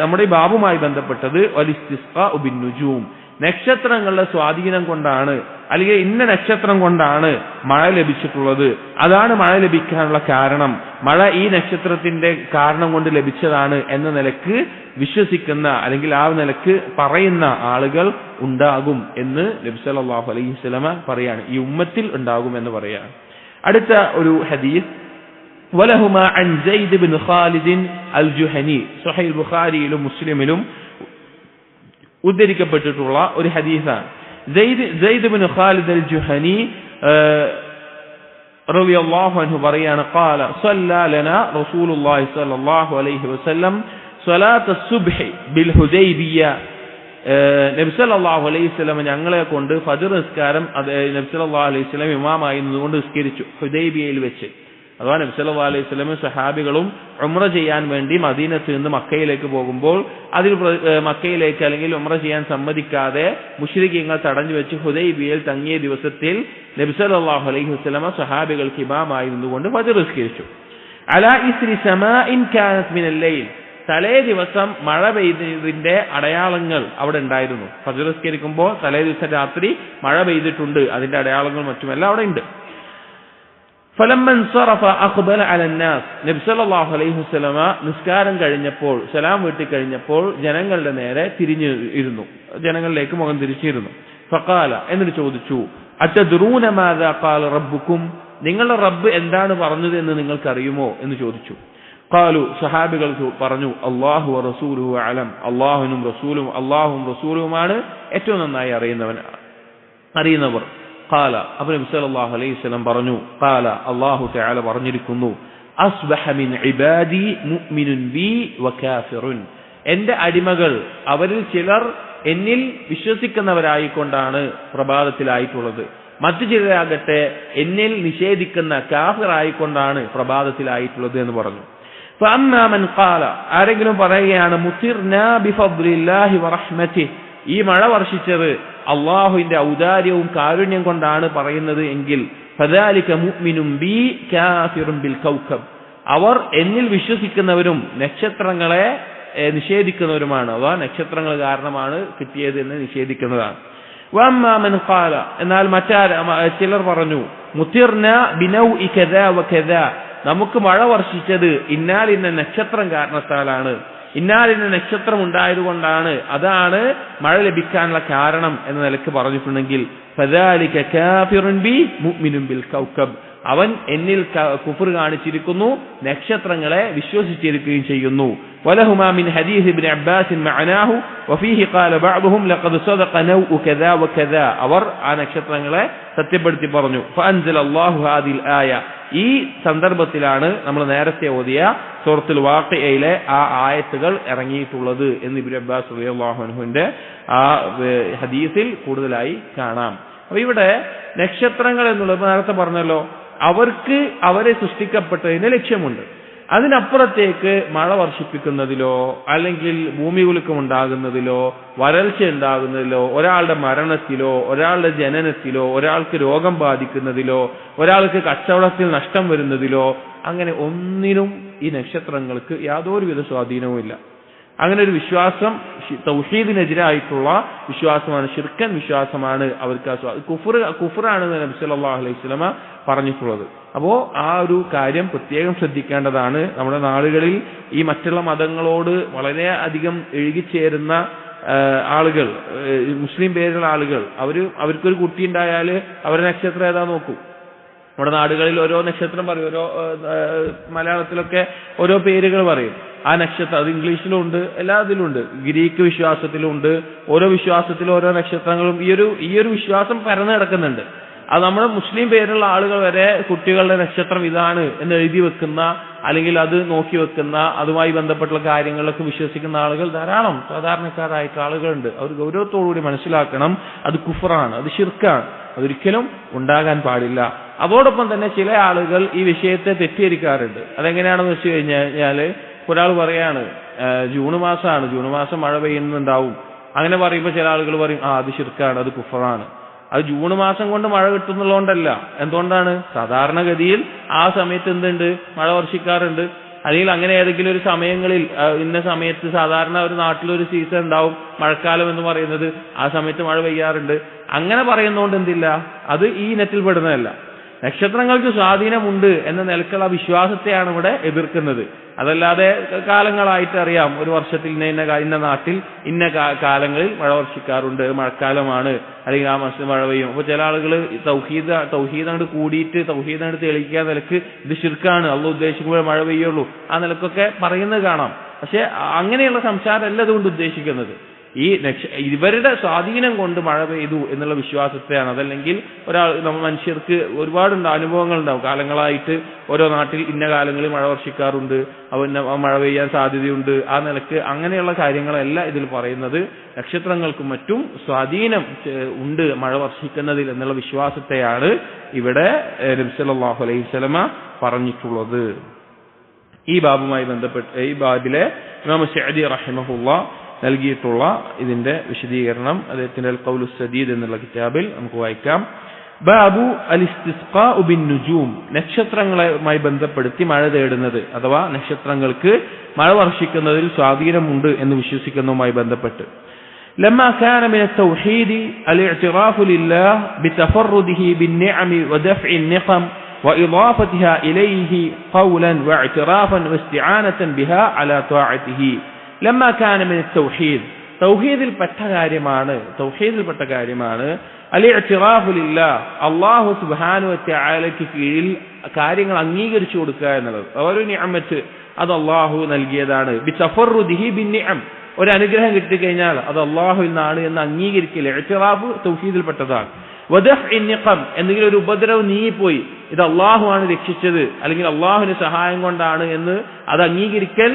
S1: നമ്മുടെ ഈ ബാബുമായി ബന്ധപ്പെട്ടത് വലിസ്തിസ്ഖാഉ ബിന്നുജൂം, നക്ഷത്രങ്ങളുടെ സ്വാധീനം കൊണ്ടാണ് അല്ലെങ്കിൽ ഇന്ന നക്ഷത്രം കൊണ്ടാണ് മഴ ലഭിച്ചിട്ടുള്ളത്, അതാണ് മഴ ലഭിക്കാനുള്ള കാരണം, മഴ ഈ നക്ഷത്രത്തിന്റെ കാരണം കൊണ്ട് ലഭിച്ചതാണ് എന്ന നിലക്ക് വിശ്വസിക്കുന്ന അല്ലെങ്കിൽ ആ നിലക്ക് പറയുന്ന ആളുകൾ ഉണ്ടാകും എന്ന് നബി സല്ലല്ലാഹു അലൈഹി വസല്ലം പറയാണ്, ഈ ഉമ്മത്തിൽ ഉണ്ടാകും എന്ന് പറയാണ്. അടുത്ത ഒരു ഹദീസ് വലഹുമാ അൻ സയ്യിദ് ഇബ്നു ഖാലിദ് അൽ ജുഹനി, സ്വഹീഹ് ബുഖാരിയിലും മുസ്ലിമിലും ഉദ്ധരിക്കപ്പെട്ടിട്ടുള്ള ഒരു ഹദീസാണ്. സയ്യിദ് ഇബ്നു ഖാലിദ് അൽ ജുഹനി റളിയല്ലാഹു അൻഹു പറയാണ്, ഖാല സല്ലല്ലാ ലനാ റസൂലുള്ളാഹി സ്വല്ലല്ലാഹു അലൈഹി വസല്ലം സ്വലാത്ത് സുബ്ഹി ബിൽ ഹുദൈബിയ, നബി സല്ലല്ലാഹു അലൈഹി വസല്ലം ഞങ്ങളെ കൊണ്ട് ഫജ്ർ നിസ്കാരം നബി സല്ലല്ലാഹു അലൈഹി വസല്ലം ഇമാമായി നിന്നുകൊണ്ട് നിസ്കരിച്ചു ഹുദൈബിയയിൽ വെച്ച്. അഥവാ നബി സല്ലല്ലാഹു അലൈഹി വസല്ലം സഹാബികളും ഉംറ ചെയ്യാൻ വേണ്ടി മദീനത്ത് നിന്ന് മക്കയിലേക്ക് പോകുമ്പോൾ അതിൽ മക്കയിലേക്ക് അല്ലെങ്കിൽ ഉംറ ചെയ്യാൻ സമ്മതിക്കാതെ മുശ്രിക്കീങ്ങൾ തടഞ്ഞു വെച്ച് ഹുദൈബിയയിൽ തങ്ങിയ ദിവസത്തിൽ നബി സല്ലല്ലാഹു അലൈഹി വസല്ലം സഹാബികൾക്ക് ഇമാമായി നിന്നുകൊണ്ട് ഫജ്ർ നിസ്കരിച്ചു. അലാ ഇസ്രി സമാഇൻ കാനത് മിനൽ ലൈൽ, തലേ ദിവസം മഴ പെയ്തതിന്റെ അടയാളങ്ങൾ അവിടെ ഉണ്ടായിരുന്നു. ഫജ്ർ നിസ്കരിക്കുമ്പോൾ തലേ ദിവസം രാത്രി മഴ പെയ്തിട്ടുണ്ട്, അതിന്റെ അടയാളങ്ങൾ മറ്റുമെല്ലാം അവിടെ ഉണ്ട്. ഫലമ്മൻ സറഫ അഖ്ബല അലന്നാസ്, നബി സല്ലല്ലാഹു അലൈഹി വസല്ലമ നിസ്കാരം കഴിഞ്ഞപ്പോൾ സലാം വീട്ടി കഴിഞ്ഞപ്പോൾ ജനങ്ങളുടെ നേരെ തിരിഞ്ഞിരുന്നു, ജനങ്ങളിലേക്ക് മുഖം തിരിച്ചിരുന്നു. ഫഖാല, എന്നിട്ട് ചോദിച്ചു, അതദ്റൂന മാദാ ഖാല റബ്ബുക്കും, നിങ്ങളുടെ റബ്ബ് എന്താണ് പറഞ്ഞത് എന്ന് നിങ്ങൾക്കറിയുമോ എന്ന് ചോദിച്ചു. ഖാലു, സഹാബികൾ പറഞ്ഞു, അല്ലാഹു വറസൂലുഹു അലം, അല്ലാഹുവും റസൂലുമാണ് ഏറ്റവും നന്നായി അറിയുന്നവർ. ഖാല, അപ്പോൾ നബി സല്ലല്ലാഹു അലൈഹി വസല്ലം പറഞ്ഞു, ഖാല, അല്ലാഹു തആല പറഞ്ഞിരിക്കുന്നു, അസ്ബഹ മിൻ ഇബാദി മുഅ്മിനുൻ ബി വകാഫിറുൻ, എന്റെ അടിമകൾ അവരിൽ ചിലർ എന്നിൽ വിശ്വസിക്കുന്നവരായിക്കൊണ്ടാണ് പ്രഭാതത്തിലായിട്ടുള്ളത്, മറ്റു ചിലരാകട്ടെ എന്നിൽ നിഷേധിക്കുന്ന കാഫിറായിക്കൊണ്ടാണ് പ്രഭാതത്തിലായിട്ടുള്ളത് എന്ന് പറഞ്ഞു. ഫഅമ്മാ മൻ ഖാല, ആരെങ്കിലും പറയുകയാണ്, മുതിർനാ ബിഫദ്ലില്ലാഹി വറഹ്മതിഹി, ഈ മഴ വർഷിച്ചത് അള്ളാഹുവിന്റെ ഔദാര്യവും കാരുണ്യം കൊണ്ടാണ് പറയുന്നത് എങ്കിൽ, ഫദാലിക മുഅ്മിനുൻ ബി കാഫിറുൻ ബിൽ കൗകബ്, അവർ എന്നിൽ വിശ്വസിക്കുന്നവരും നക്ഷത്രങ്ങളെ നിഷേധിക്കുന്നവരുമാണ്, അഥവാ നക്ഷത്രങ്ങൾ കാരണമാണ് കിട്ടിയത് എന്ന് നിഷേധിക്കുന്നതാണ്. വഅമ്മാ മൻ ഖാല, എന്നാൽ ചിലർ പറഞ്ഞു, മുതിർനാ ബിനൗഇ കദാ വകദാ, നമുക്ക് മഴ വർഷിച്ചത് ഇന്ന നക്ഷത്രം കാരണത്താലാണ്, ഇന്ന നക്ഷത്രം ഉണ്ടായതുകൊണ്ടാണ്, അതാണ് മഴ ലഭിക്കാനുള്ള കാരണം എന്ന നിലക്ക് പറഞ്ഞിട്ടുണ്ടെങ്കിൽ, ഫദാലിക കാഫിറുൻ ബി മുഅ്മിനുൻ ബിൽ കൗകബ്, അവൻ എന്നിൽ കുഫർ കാണിച്ചിരിക്കുന്നു, നക്ഷത്രങ്ങളെ വിശ്വസിച്ചിരിക്കുകയും ചെയ്യുന്നു. വലഹുമാ മിൻ ഹദീസ് ഇബ്നു അബ്ബാസ് മഅനാഹു വഫീഹി ഖാല ബഅദുഹും ലഖദ് സദഖ നൗഉ കദാ വകദാ, അവർ ആ നക്ഷത്രങ്ങളെ സത്യപ്പെടുത്തി പറഞ്ഞു. ഫഅൻസലല്ലാഹു ഹാദിൽ ആയ, ഈ സന്ദർഭത്തിലാണ് നമ്മൾ നേരത്തെ ഓതിയ സൂറത്തുൽ വാഖിയയിലെ ആ ആയത്തുകൾ ഇറങ്ങിയിട്ടുള്ളത് എന്ന് ഇബ്നു അബ്ബാസ് റളിയല്ലാഹു അൻഹുവിന്റെ ആ ഹദീസിൽ കൂടുതലായി കാണാം. അപ്പൊ ഇവിടെ നക്ഷത്രങ്ങൾ എന്നുള്ളത് നേരത്തെ പറഞ്ഞല്ലോ, അവർക്ക് അവരെ സൃഷ്ടിക്കപ്പെട്ടതിന് ലക്ഷ്യമുണ്ട്. അതിനപ്പുറത്തേക്ക് മഴ വർഷിപ്പിക്കുന്നതിലോ അല്ലെങ്കിൽ ഭൂമി കുലുക്കം ഉണ്ടാകുന്നതിലോ വരൾച്ച ഉണ്ടാകുന്നതിലോ ഒരാളുടെ മരണത്തിലോ ഒരാളുടെ ജനനത്തിലോ ഒരാൾക്ക് രോഗം ബാധിക്കുന്നതിലോ ഒരാൾക്ക് കച്ചവടത്തിൽ നഷ്ടം വരുന്നതിലോ അങ്ങനെ ഒന്നിനും ഈ നക്ഷത്രങ്ങൾക്ക് യാതൊരുവിധ സ്വാധീനവുമില്ല. അങ്ങനെ ഒരു വിശ്വാസം തൗഹീദിനെതിരായിട്ടുള്ള വിശ്വാസമാണ്, ശിർക്കൻ വിശ്വാസമാണ് അവർക്ക്. കുഫറാണെന്ന് നബി സല്ലല്ലാഹു അലൈഹി വസല്ലമ പറഞ്ഞിട്ടുള്ളത്. അപ്പോ ആ ഒരു കാര്യം പ്രത്യേകം ശ്രദ്ധിക്കേണ്ടതാണ്. നമ്മുടെ നാടുകളിൽ ഈ മറ്റുള്ള മതങ്ങളോട് വളരെ അധികം ഇഴുകിച്ചേരുന്ന ആളുകൾ, മുസ്ലിം പേരുള്ള ആളുകൾ, അവർക്കൊരു കുട്ടി ഉണ്ടായാൽ അവരുടെ നക്ഷത്രം ഏതാ നോക്കൂ. നമ്മുടെ നാടുകളിൽ ഓരോ നക്ഷത്രം പറയും, ഓരോ മലയാളത്തിലൊക്കെ ഓരോ പേരുകൾ പറയും. ആ നക്ഷത്രം അത് ഇംഗ്ലീഷിലും ഉണ്ട്, എല്ലാത്തിലും ഉണ്ട്, ഗ്രീക്ക് വിശ്വാസത്തിലും ഉണ്ട്. ഓരോ വിശ്വാസത്തിലും ഓരോ നക്ഷത്രങ്ങളും ഈ ഒരു വിശ്വാസം പരന്നു കിടക്കുന്നുണ്ട്. അത് നമ്മുടെ മുസ്ലിം പേരുള്ള ആളുകൾ വരെ കുട്ടികളുടെ നക്ഷത്രം ഇതാണ് എന്ന് എഴുതി വെക്കുന്ന അല്ലെങ്കിൽ അത് നോക്കി വെക്കുന്ന അതുമായി ബന്ധപ്പെട്ടുള്ള കാര്യങ്ങളിലൊക്കെ വിശ്വസിക്കുന്ന ആളുകൾ ധാരാളം സാധാരണക്കാരായിട്ട് ആളുകളുണ്ട്. അവർ ഗൗരവത്തോടുകൂടി മനസ്സിലാക്കണം, അത് കുഫറാണ്, അത് ശിർക്കാണ്, അതൊരിക്കലും ഉണ്ടാകാൻ പാടില്ല. അതോടൊപ്പം തന്നെ ചില ആളുകൾ ഈ വിഷയത്തെ തെറ്റിദ്ധരിക്കാറുണ്ട്. അതെങ്ങനെയാണെന്ന് വെച്ച് കഴിഞ്ഞാൽ ഒരാൾ പറയാണ് ജൂൺ മാസമാണ്, ജൂൺ മാസം മഴ പെയ്യുന്നുണ്ടാവും, അങ്ങനെ പറയുമ്പോൾ ചില ആളുകൾ പറയും അത് ശിർക്കാണ്, അത് കുഫറാണ്. അത് ജൂൺ മാസം കൊണ്ട് മഴ കിട്ടുന്നുള്ളതുകൊണ്ടല്ല. എന്തുകൊണ്ടാണ്? സാധാരണഗതിയിൽ ആ സമയത്ത് എന്തുണ്ട്, മഴ വർഷിക്കാറുണ്ട്. അല്ലെങ്കിൽ അങ്ങനെ ഏതെങ്കിലും ഒരു സമയങ്ങളിൽ ഇന്ന സമയത്ത് സാധാരണ ഒരു നാട്ടിലൊരു സീസൺ ഉണ്ടാവും, മഴക്കാലം എന്ന് പറയുന്നത്, ആ സമയത്ത് മഴ പെയ്യാറുണ്ട്. അങ്ങനെ പറയുന്നതുകൊണ്ട് എന്തില്ല, അത് ഈ ഇനത്തിൽ പെടുന്നതല്ല. നക്ഷത്രങ്ങൾക്ക് സ്വാധീനമുണ്ട് എന്ന നിലക്കുള്ള വിശ്വാസത്തെയാണ് ഇവിടെ എതിർക്കുന്നത്. അതല്ലാതെ കാലങ്ങളായിട്ട് അറിയാം, ഒരു വർഷത്തിൽ ഇന്ന നാട്ടിൽ ഇന്ന കാലങ്ങളിൽ മഴ വർഷിക്കാറുണ്ട്, മഴക്കാലമാണ്, അല്ലെങ്കിൽ ആ മാസത്തിൽ മഴ പെയ്യും. അപ്പൊ ചില ആളുകൾ തൗഹീദ് അങ്ങോട്ട് കൂടിയിട്ട് തൗഹീദ് അങ്ങോട്ട് തെളിയിക്കാൻ നിലക്ക് ഇത് ശിർക്കാണ്, അള്ളാഹു ഉദ്ദേശിക്കുമ്പോൾ മഴ പെയ്യുള്ളൂ, ആ നിലക്കൊക്കെ പറയുന്നത് കാണാം. പക്ഷെ അങ്ങനെയുള്ള സംസാരമല്ല അതുകൊണ്ട് ഉദ്ദേശിക്കുന്നത്. ഈ ഇവരുടെ സ്വാധീനം കൊണ്ട് മഴ പെയ്തു എന്നുള്ള വിശ്വാസത്തെയാണ്. അതല്ലെങ്കിൽ മനുഷ്യർക്ക് ഒരുപാടുണ്ട് അനുഭവങ്ങളുണ്ടാവും, കാലങ്ങളായിട്ട് ഓരോ നാട്ടിൽ ഇന്ന കാലങ്ങളിൽ മഴ വർഷിക്കാറുണ്ട്, മഴ പെയ്യാൻ സാധ്യതയുണ്ട്, ആ നിലക്ക് അങ്ങനെയുള്ള കാര്യങ്ങളല്ല ഇതിൽ പറയുന്നത്. നക്ഷത്രങ്ങൾക്കും മറ്റും സ്വാധീനം ഉണ്ട് മഴ വർഷിക്കുന്നതിൽ എന്നുള്ള വിശ്വാസത്തെയാണ് ഇവിടെ നബി സല്ലല്ലാഹു അലൈഹി വസല്ലമ പറഞ്ഞിട്ടുള്ളത്. ഈ ബാബുമായി ബന്ധപ്പെട്ട് ഈ ബാബിലെ ഇമാം സഅദി റഹിമഹുല്ലാഹ് നൽകിയിട്ടുള്ള ഇതിന്റെ വിശദീകരണം അദ്ദേഹത്തിന്റെ അൽ ഖൗലു സദീദ് എന്നുള്ള കിതാബിൽ നമുക്ക് വായിക്കാം. ബാബു അൽ ഇസ്തിസ്ഖാഉ ബിൻ നുജൂം, നക്ഷത്രങ്ങളുമായി ബന്ധപ്പെടുത്തി മഴ തേടുന്നത് അഥവാ നക്ഷത്രങ്ങൾക്ക് മഴ വർഷിക്കുന്നതിൽ സ്വാധീനമുണ്ട് എന്ന് വിശ്വസിക്കുന്നതുമായി ബന്ധപ്പെട്ട്. لما كان من التوحيد الاعتراف لله بتفرده بالنعم ودفع النقم وإضافتها إليه قولا واعترافا واستعانة بها على طاعته. لما كان من التوحيد, തൗഹീദിൽപ്പെട്ട കാര്യമാണ് അൽ-ഇഅ്തിറാഫു ലില്ലാഹ്, അല്ലാഹു സുബ്ഹാനഹു വ തആലയ്ക്ക് കീഴിൽ കാര്യങ്ങൾ അംഗീകരിച്ചു കൊടുക്കുക എന്നുള്ളത്. ഒരു നിഅമത്ത് അത് അല്ലാഹു നൽകിയതാണ്. ബിതഫറുദിഹി ബിന്നിഅം, ഒരു അനുഗ്രഹം കിട്ടിക്കഴിഞ്ഞാൽ അത് അല്ലാഹുവിൽ നിന്നാണ് എന്ന് അംഗീകരിക്കൽ ഇഅ്തിറാഫ് തൗഹീദിൽപ്പെട്ടതാണ്. വദഫ്ഇ നിഖം, എന്തെങ്കിലും ഒരു ഉപദ്രവം നീങ്ങിപ്പോയി, ഇത് അല്ലാഹു ആണ് രക്ഷിച്ചത് അല്ലെങ്കിൽ അല്ലാഹുവിന്റെ സഹായം കൊണ്ടാണ് എന്ന് അത് അംഗീകരിക്കൽ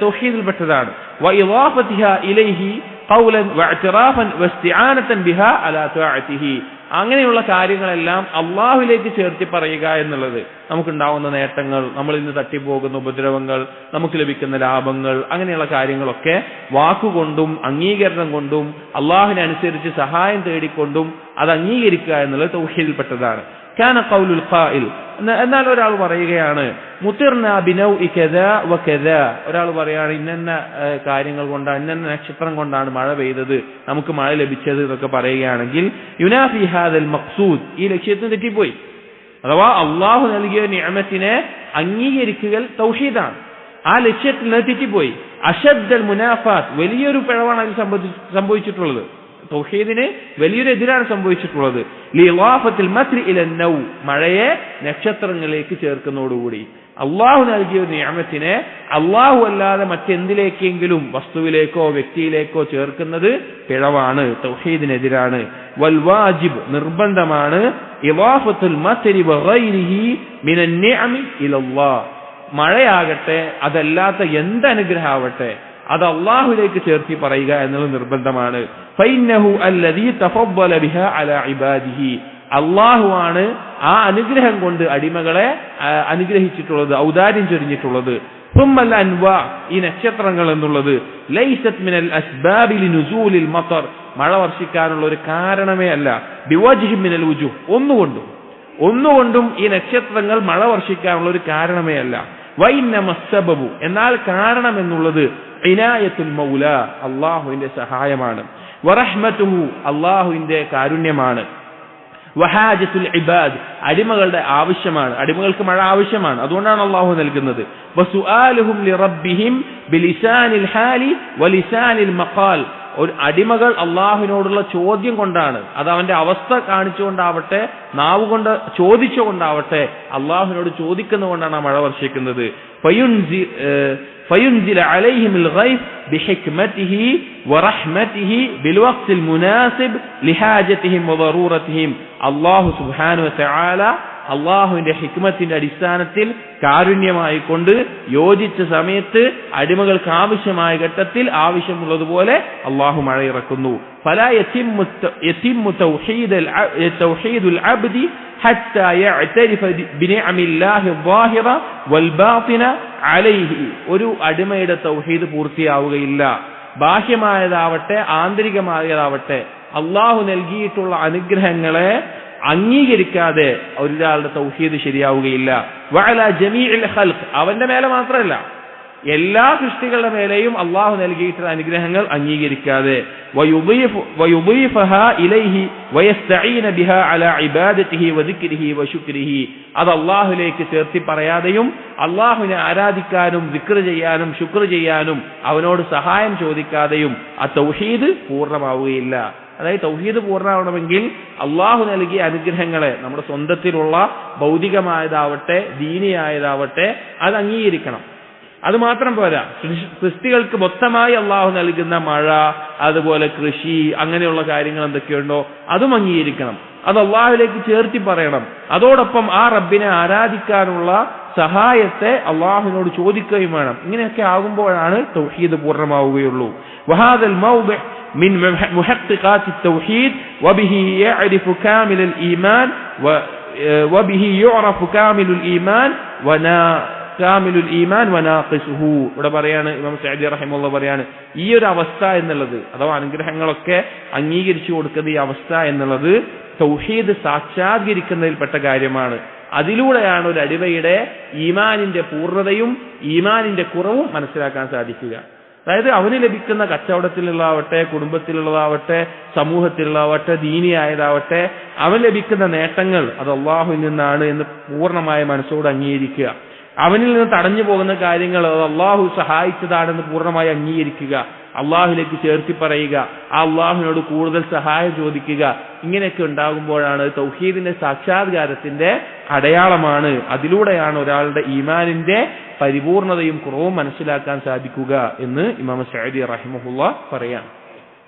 S1: തൗഹീദിൽപ്പെട്ടതാണ്. വഇളാഫതിഹാ ഇലൈഹി ഖൗലൻ വഇഅ്തിറാഫൻ വസ്തിആനതൻ ബിഹാ അലാ തആഅതിഹി, അങ്ങനെയുള്ള കാര്യങ്ങളെല്ലാം അള്ളാഹുവിലേക്ക് ചേർത്തി പറയുക എന്നുള്ളത്. നമുക്കുണ്ടാവുന്ന നേട്ടങ്ങൾ, നമ്മൾ ഇന്ന് തട്ടിപ്പോകുന്ന ഉപദ്രവങ്ങൾ, നമുക്ക് ലഭിക്കുന്ന ലാഭങ്ങൾ, അങ്ങനെയുള്ള കാര്യങ്ങളൊക്കെ വാക്കുകൊണ്ടും അംഗീകരണം കൊണ്ടും അള്ളാഹുവിനനുസരിച്ച് സഹായം തേടിക്കൊണ്ടും അത് അംഗീകരിക്കുക എന്നുള്ളത് തൗഹീദിൽപ്പെട്ടതാണ്. കാന ഖൗലുൽ ഖാഇൽ, എന്നാൽ ഒരാൾ പറയുകയാണ് മുതിർനാ ബിനൗഇ കദാ വ കദാ, ഒരാൾ പറയാണ് ഇന്ന കാര്യങ്ങൾ കൊണ്ടാണ്, ഇന്ന നക്ഷത്രം കൊണ്ടാണ് മഴ പെയ്തത്, നമുക്ക് മഴ ലഭിച്ചത് എന്നൊക്കെ പറയുകയാണെങ്കിൽ യുനാഫി ഹാദൽ മഖ്സൂദ്, ഈ ലക്ഷ്യത്തിന് തെറ്റിപ്പോയി. അഥവാ അള്ളാഹു നൽകിയ നിഅമത്തിനെ അംഗീകരിക്കൽ തൗഹീദാണ്, ആ ലക്ഷ്യത്തിൽ നിന്ന് തെറ്റിപ്പോയി. അശദ്ദൽ മുനാഫാത്ത്, വലിയൊരു പിഴവാണ് അതിൽ സംഭവിച്ചിട്ടുള്ളത്. തൗഹീദിന് വലിയൊരു എതിരാണ് സംഭവിച്ചിട്ടുള്ളത്. ലിഇളാഫത്തിൽ മത്രി ഇലൻ നൗ, മഴയെ നക്ഷത്രങ്ങളിലേക്ക് ചേർക്കുന്നതോടുകൂടി അള്ളാഹു നൽകിയ ഒരു നിഅമത്തിനെ അള്ളാഹു അല്ലാതെ മറ്റെന്തിലേക്കെങ്കിലും വസ്തുവിലേക്കോ വ്യക്തിയിലേക്കോ ചേർക്കുന്നത് പിഴവാണ്, തൗഹീദിനെതിരാണ്. വൽ വാജിബ്, നിർബന്ധമാണ് ഇളാഫത്തുൽ മത്രി വഗൈരിഹി മിനൻ നിഅമി ഇലല്ലാഹ്, മഴയാകട്ടെ അതല്ലാത്ത എന്തനുഗ്രഹമാവട്ടെ അത് അള്ളാഹുവിലേക്ക് ചേർത്തി പറയുക എന്നുള്ളത് നിർബന്ധമാണ്. ഫൈന്നഹു അല്ലദീ തഫദ്ദല ബിഹാ അലാ ഇബാദിഹി, അള്ളാഹുവാണ് ആ അനുഗ്രഹം കൊണ്ട് അടിമകളെ അനുഗ്രഹിച്ചിട്ടുള്ളത്, ഔദാര്യം ചൊരിഞ്ഞിട്ടുള്ളത്. സുമ്മൽ അൻവാ, ഈ നക്ഷത്രങ്ങൾ എന്നുള്ളത് ലൈസത് മിനൽ അസ്ബാബി ലിനുസൂലിൽ മത്തർ, മഴ വർഷിക്കാനുള്ള ഒരു കാരണമേ അല്ല. ബിവജ്ഹി മിനൽ വുജൂഹ്, ഒന്നുകൊണ്ടും ഈ നക്ഷത്രങ്ങൾ മഴ വർഷിക്കാനുള്ള ഒരു കാരണമേ അല്ല. വൈന്നമ സബബു, എന്നാൽ കാരണം എന്നുള്ളത് ഇനായത്തുൽ മൗല, അള്ളാഹുവിന്റെ സഹായമാണ്. വറഹ്മതുഹു, അള്ളാഹുവിന്റെ കാരുണ്യമാണ്. വഹാജത്തുൽ ഇബാദ്, അടിമകളുടെ ആവശ്യമാണ്, അടിമകൾക്ക് മഴ ആവശ്യമാണ്, അതുകൊണ്ടാണ് അള്ളാഹു നൽകുന്നത്. വസുആലുഹും ലിറബ്ബിഹിം ബിലിസാനിൽ ഹാലി വലിസാനിൽ മഖാൽ, ഒരു അടിമകൾ അള്ളാഹുവിനോടുള്ള ചോദ്യം കൊണ്ടാണ്, അത് അവന്റെ അവസ്ഥ കാണിച്ചുകൊണ്ടാവട്ടെ, നാവ് കൊണ്ട് ചോദിച്ചുകൊണ്ടാവട്ടെ, അള്ളാഹുവിനോട് ചോദിക്കുന്നതുകൊണ്ടാണ് ആ മഴ വർഷിക്കുന്നത്. فينزل عليهم الغيث بحكمته ورحمته بالوقت المناسب لحاجتهم وضرورتهم. الله سبحانه وتعالى അള്ളാഹുവിന്റെ ഹിക്മത്തിന്റെ അടിസ്ഥാനത്തിൽ കാരുണ്യമായി കൊണ്ട് യോജിച്ച സമയത്ത് അടിമകൾക്ക് ആവശ്യമായ ഘട്ടത്തിൽ ആവശ്യമുള്ളതുപോലെ അള്ളാഹു മഴ ഇറക്കുന്നു. ഫലാ യതിമ്മു തൗഹീദുൽ അബ്ദി ഹത്താ യഅ്തരിഫ ബിനിഅമില്ലാഹി ളാഹിറ വൽ ബാത്തിന അലൈഹി, ഒരു അടിമയുടെ തൗഹീദ് പൂർത്തിയാവുകയില്ല, ബാഹ്യമായതാവട്ടെ ആന്തരികമായതാവട്ടെ അള്ളാഹു നൽകിയിട്ടുള്ള അനുഗ്രഹങ്ങളെ അംഗീകരിക്കാതെ ഒരാളുടെ തൗഹീദ് ശരിയാവുകയില്ല. വഅലാ ജമീഇൽ ഖൽഖ്, അവന്റെ മേലെ മാത്രമല്ല എല്ലാ സൃഷ്ടികളുടെ മേലെയും അള്ളാഹു നൽകിയിട്ടുള്ള അനുഗ്രഹങ്ങൾ അംഗീകരിക്കാതെ വയുദീഫഹാ ഇലൈഹി വയസ്തഈന ബിഹാ അലാ ഇബാദതിഹി വദിക്രിഹി വശുക്രിഹി, അത് അള്ളാഹുലേക്ക് ചേർത്തി പറയാതെയും അള്ളാഹുവിനെ ആരാധിക്കാനും ദിക്ർ ചെയ്യാനും ശുക്ർ ചെയ്യാനും അവനോട് സഹായം ചോദിക്കാതെയും ആ തൗഹീദ് പൂർണ്ണമാവുകയില്ല. അതായത് തൗഹീദ് പൂർണ്ണമാവണമെങ്കിൽ അള്ളാഹു നൽകിയ അനുഗ്രഹങ്ങളെ നമ്മുടെ സ്വന്തത്തിലുള്ള ഭൗതികമായതാവട്ടെ ദീനിയായതാവട്ടെ അത് അംഗീകരിക്കണം. അത് മാത്രം പോരാ, സൃഷ്ടികൾക്ക് മൊത്തമായി അള്ളാഹു നൽകുന്ന മഴ, അതുപോലെ കൃഷി, അങ്ങനെയുള്ള കാര്യങ്ങൾ എന്തൊക്കെയുണ്ടോ അതും അംഗീകരിക്കണം. അത് അള്ളാഹുലേക്ക് ചേർത്തി പറയണം. അതോടൊപ്പം ആ റബ്ബിനെ ആരാധിക്കാനുള്ള സഹായത്തെ അള്ളാഹുവിനോട് ചോദിക്കുകയും വേണം. ഇങ്ങനെയൊക്കെ ആകുമ്പോഴാണ് തൗഹീദ് പൂർണ്ണമാവുകയുള്ളൂ. വഹാദൽ മൗദിഅ് من محققات التوحيد وبه يعرف كامل الإيمان وبه يعرف كامل الإيمان കാമിലുൽ ഈമാൻ വനാഖിസുഹു. ഇവിടെ പറയാണ് ഇമാം സഅദി റഹിമഹുല്ലാഹ് പറയാണ്, ഈ ഒരു അവസ്ഥ എന്നുള്ളത് അഥവാ അനുഗ്രഹങ്ങളൊക്കെ അംഗീകരിച്ചു കൊടുക്കുന്ന ഈ അവസ്ഥ എന്നുള്ളത് തൗഹീദ് സാക്ഷാത്കരിക്കുന്നതിൽപ്പെട്ട കാര്യമാണ്. അതിലൂടെയാണ് ഒരു അടിമയുടെ ഈമാനിന്റെ പൂർണ്ണതയും ഈമാനിന്റെ കുറവും മനസ്സിലാക്കാൻ സാധിക്കുക. അതായത് അവന് ലഭിക്കുന്ന കച്ചവടത്തിലുള്ളതാവട്ടെ, കുടുംബത്തിലുള്ളതാവട്ടെ, സമൂഹത്തിലുള്ളതാവട്ടെ, ദീനിയായതാവട്ടെ, അവൻ ലഭിക്കുന്ന നേട്ടങ്ങൾ അത് അള്ളാഹുവിൽ നിന്നാണ് എന്ന് പൂർണ്ണമായ മനസ്സോട് അംഗീകരിക്കുക. അവനിൽ നിന്ന് തടഞ്ഞു പോകുന്ന കാര്യങ്ങൾ അത് അള്ളാഹു സഹായിച്ചതാണെന്ന് പൂർണ്ണമായി അംഗീകരിക്കുക. അള്ളാഹുലേക്ക് ചേർത്തി പറയുക, ആ അള്ളാഹുവിനോട് കൂടുതൽ സഹായം ചോദിക്കുക. ഇങ്ങനെയൊക്കെ ഉണ്ടാകുമ്പോഴാണ് തൗഹീദിന്റെ സാക്ഷാത്കാരത്തിന്റെ അടയാളമാണ്. അതിലൂടെയാണ് ഒരാളുടെ ഈമാനിന്റെ പരിപൂർണതയും കുറവും മനസ്സിലാക്കാൻ സാധിക്കുക എന്ന് ഇമാം സഅദി റഹിമഹുല്ലാഹ് പറയാണ്.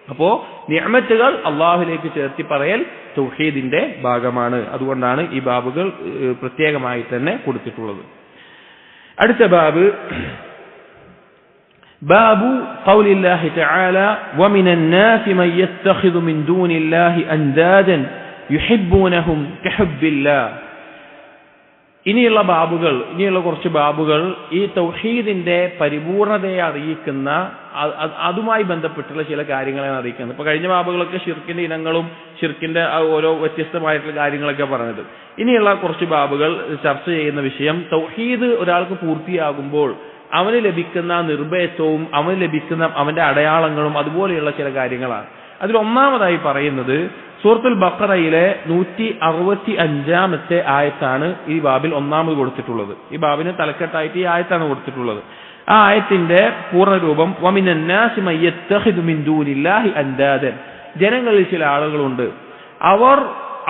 S1: അപ്പോ നിഅമത്തുകൾ അള്ളാഹുലേക്ക് ചേർത്തി പറയൽ തൗഹീദിന്റെ ഭാഗമാണ്. അതുകൊണ്ടാണ് ഈ ബാബുകൾ പ്രത്യേകമായി തന്നെ കൊടുത്തിട്ടുള്ളത്. അടുത്ത ബാബ് ബാബു ഖൗലില്ലാഹി തആല വമിനൻ നാസി മൻ യത്തഖിദു മിൻ ദൂനില്ലാഹി അൻദാദൻ യുഹിബ്ബൂനഹും കഹുബ്ബില്ലാഹ്. ഇനിയുള്ള കുറച്ച് ബാബുകൾ ഈ തൗഹീദിന്റെ പരിപൂർണതയെ അറിയിക്കുന്ന അതുമായി ബന്ധപ്പെട്ടുള്ള ചില കാര്യങ്ങളാണ് അറിയിക്കുന്നത്. ഇപ്പൊ കഴിഞ്ഞ ബാബുകളൊക്കെ ഷിർക്കിന്റെ ഇനങ്ങളും ഷിർക്കിന്റെ ഓരോ വ്യത്യസ്തമായിട്ടുള്ള കാര്യങ്ങളൊക്കെ പറഞ്ഞത്. ഇനിയുള്ള കുറച്ച് ബാബുകൾ ചർച്ച ചെയ്യുന്ന വിഷയം തൗഹീദ് ഒരാൾക്ക് പൂർത്തിയാകുമ്പോൾ അവന് ലഭിക്കുന്ന നിർഭയത്വവും അവന് ലഭിക്കുന്ന അവന്റെ അടയാളങ്ങളും അതുപോലെയുള്ള ചില കാര്യങ്ങളാണ്. അതിൽ ഒന്നാമതായി പറയുന്നത് സൂറത്തുൽ ബഖറയിലെ 165 ആയത്താണ് ഈ ബാബിൽ ഒന്നാമത് കൊടുത്തിട്ടുള്ളത്. ഈ ബാബിന് തലക്കെട്ടായിട്ട് ഈ ആയത്താണ് കൊടുത്തിട്ടുള്ളത്. ആ ആയത്തിന്റെ പൂർണ്ണരൂപം വമിനൻ നാസി മൻ യത്തഖിദു മിൻ ദൂനില്ലാഹി അൻദാദൻ. ജനങ്ങളിൽ ചില ആളുകളുണ്ട്, അവർ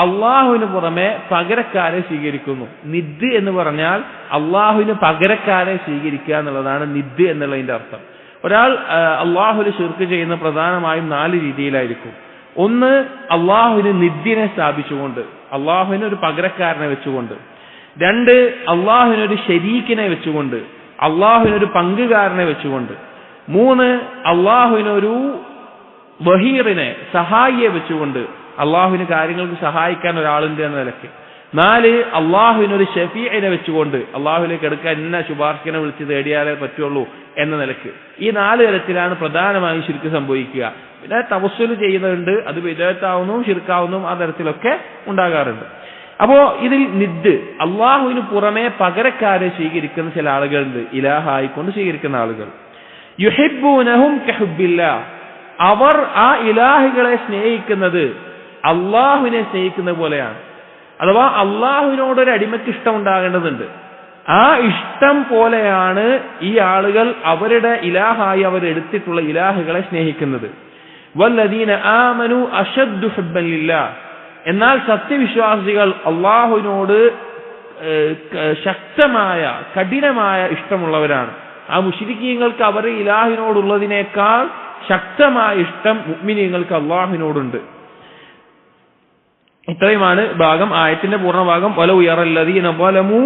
S1: അള്ളാഹുവിന് പുറമെ പകരക്കാരെ സ്വീകരിക്കുന്നു. നിദ് എന്ന് പറഞ്ഞാൽ അള്ളാഹുവിന് പകരക്കാരെ സ്വീകരിക്കുക എന്നുള്ളതാണ് നിദ് എന്നുള്ളതിന്റെ അർത്ഥം. ഒരാൾ അള്ളാഹുവിന് ശിർക്ക് ചെയ്യുന്ന പ്രധാനമായും 4 രീതിയിലായിരിക്കും. ഒന്ന്, അള്ളാഹുവിന് നിദ്ദിനെ സ്ഥാപിച്ചുകൊണ്ട്, അള്ളാഹുവിന് ഒരു പകരക്കാരനെ വെച്ചുകൊണ്ട്. 2, അള്ളാഹുവിനൊരു ശരീക്കിനെ വെച്ചുകൊണ്ട്, അള്ളാഹുവിനൊരു പങ്കുകാരനെ വെച്ചുകൊണ്ട്. 3, അള്ളാഹുവിനൊരു വഹീറിനെ സഹായിയെ വെച്ചുകൊണ്ട്, അള്ളാഹുവിന് കാര്യങ്ങൾക്ക് സഹായിക്കാൻ ഒരാളുണ്ട് എന്ന നിലയ്ക്ക്. 4, അള്ളാഹുവിനൊരു ഷഫീഇനെ വെച്ചുകൊണ്ട്, അള്ളാഹുവിലേക്ക് എടുക്കാൻ ഇന്ന ശുപാർശനെ വിളിച്ച് തേടിയാലേ പറ്റുള്ളൂ എന്ന നിലയ്ക്ക്. ഈ 4 തരത്തിലാണ് പ്രധാനമായും ശിർക്ക് സംഭവിക്കുക. പിന്നെ തവസ്സുൽ ചെയ്യുന്നുണ്ട്, അത് ബിദ്അത്താവുന്നതും ശിർക്കാവുന്നതും ആ തരത്തിലൊക്കെ ഉണ്ടാകാറുണ്ട്. അപ്പോ ഇതിൽ നിദ്, അള്ളാഹുവിന് പുറമെ പകരക്കാരെ സ്വീകരിക്കുന്ന ചില ആളുകളുണ്ട്, ഇലാഹായിക്കൊണ്ട് സ്വീകരിക്കുന്ന ആളുകൾ. യുഹിബ്ബൂനഹും കഹുബ്ബില്ലാഹ്, അവർ ആ ഇലാഹുകളെ സ്നേഹിക്കുന്നത് അള്ളാഹുവിനെ സ്നേഹിക്കുന്ന പോലെയാണ്. അഥവാ അള്ളാഹുവിനോടൊരു അടിമയ്ക്ക് ഇഷ്ടം ഉണ്ടാകേണ്ടതുണ്ട്. ആ ഇഷ്ടം പോലെയാണ് ഈ ആളുകൾ അവരുടെ ഇലാഹായി അവരെടുത്തിട്ടുള്ള ഇലാഹുകളെ സ്നേഹിക്കുന്നത്. വല്ലദീന ആമനു അശദ്ദു ഹുബ്ബൻ ലില്ലാഹ്, എന്നാൽ സത്യവിശ്വാസികൾ അള്ളാഹുവിനോട് ശക്തമായ കഠിനമായ ഇഷ്ടമുള്ളവരാണ്. ആ മുശ്രിക്കീങ്ങൾക്ക് അവരുടെ ഇലാഹിനോടുള്ളതിനേക്കാൾ ശക്തമായ ഇഷ്ടം മുഅ്മിനീങ്ങൾക്ക് അള്ളാഹുവിനോടുണ്ട്. ഇത്രയുമാണ് ഭാഗം, ആയത്തിന്റെ പൂർണ്ണഭാഗം. വലൗ യറല്ലദീന ളലമു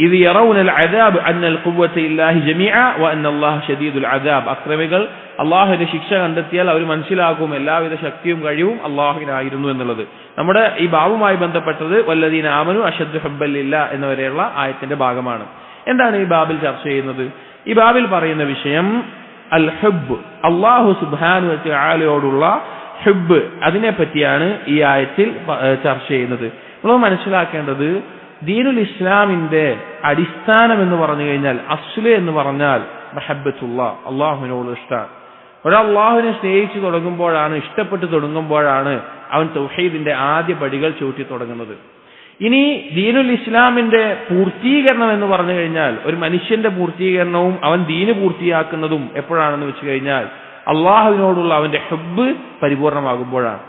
S1: ഇദ് യറൗനൽ അദാബ് അന്നൽ ഖുവ്വത ഇല്ലാഹി ജമീഅ വഅന്നല്ലാഹ ശദീദുൽ അദാബ്. അക്രമികൾ അള്ളാഹുവിന്റെ ശിക്ഷ കണ്ടെത്തിയാൽ അവർ മനസ്സിലാക്കും എല്ലാവിധ ശക്തിയും കഴിവും അള്ളാഹുവിനായിരുന്നു എന്നുള്ളത്. നമ്മുടെ ഈ ബാബുമായി ബന്ധപ്പെട്ടത് വല്ലദീന ആമനു അശദ്ദു ഹുബ്ബൻ ലില്ലാഹ് എന്നവരെയുള്ള ആയത്തിന്റെ ഭാഗമാണ്. എന്താണ് ഈ ബാബിൽ ചർച്ച ചെയ്യുന്നത്? ഈ ബാബിൽ പറയുന്ന വിഷയം അൽ ഹുബ്, അല്ലാഹു സുബ്ഹാനഹു വ തആലയോടുള്ള ഹുബ്, അതിനെ പറ്റിയാണ് ഈ ആയത്തിൽ ചർച്ച ചെയ്യുന്നത്. നമ്മൾ മനസ്സിലാക്കേണ്ടത് ദീനുൽ ഇസ്ലാമിന്റെ അടിസ്ഥാനം എന്ന് പറഞ്ഞു കഴിഞ്ഞാൽ, അസ്ല് എന്ന് പറഞ്ഞാൽ മഹബ്ബത്തുല്ലാഹ്, അള്ളാഹുവിനോട് ഇഷ്ടമാണ്. ഒരാൾ അള്ളാഹുവിനെ സ്നേഹിച്ചു തുടങ്ങുമ്പോഴാണ്, ഇഷ്ടപ്പെട്ട് തുടങ്ങുമ്പോഴാണ് അവൻ തൗഹീദിന്റെ ആദ്യ പടികൾ ചവിട്ടി തുടങ്ങുന്നത്. ഇനി ദീനുൽ ഇസ്ലാമിന്റെ പൂർത്തീകരണം എന്ന് പറഞ്ഞു കഴിഞ്ഞാൽ, ഒരു മനുഷ്യന്റെ പൂർത്തീകരണവും അവൻ ദീന് പൂർത്തിയാക്കുന്നതും എപ്പോഴാണെന്ന് വെച്ച് കഴിഞ്ഞാൽ അള്ളാഹുവിനോടുള്ള അവന്റെ ഹുബ്ബ് പരിപൂർണമാകുമ്പോഴാണ്.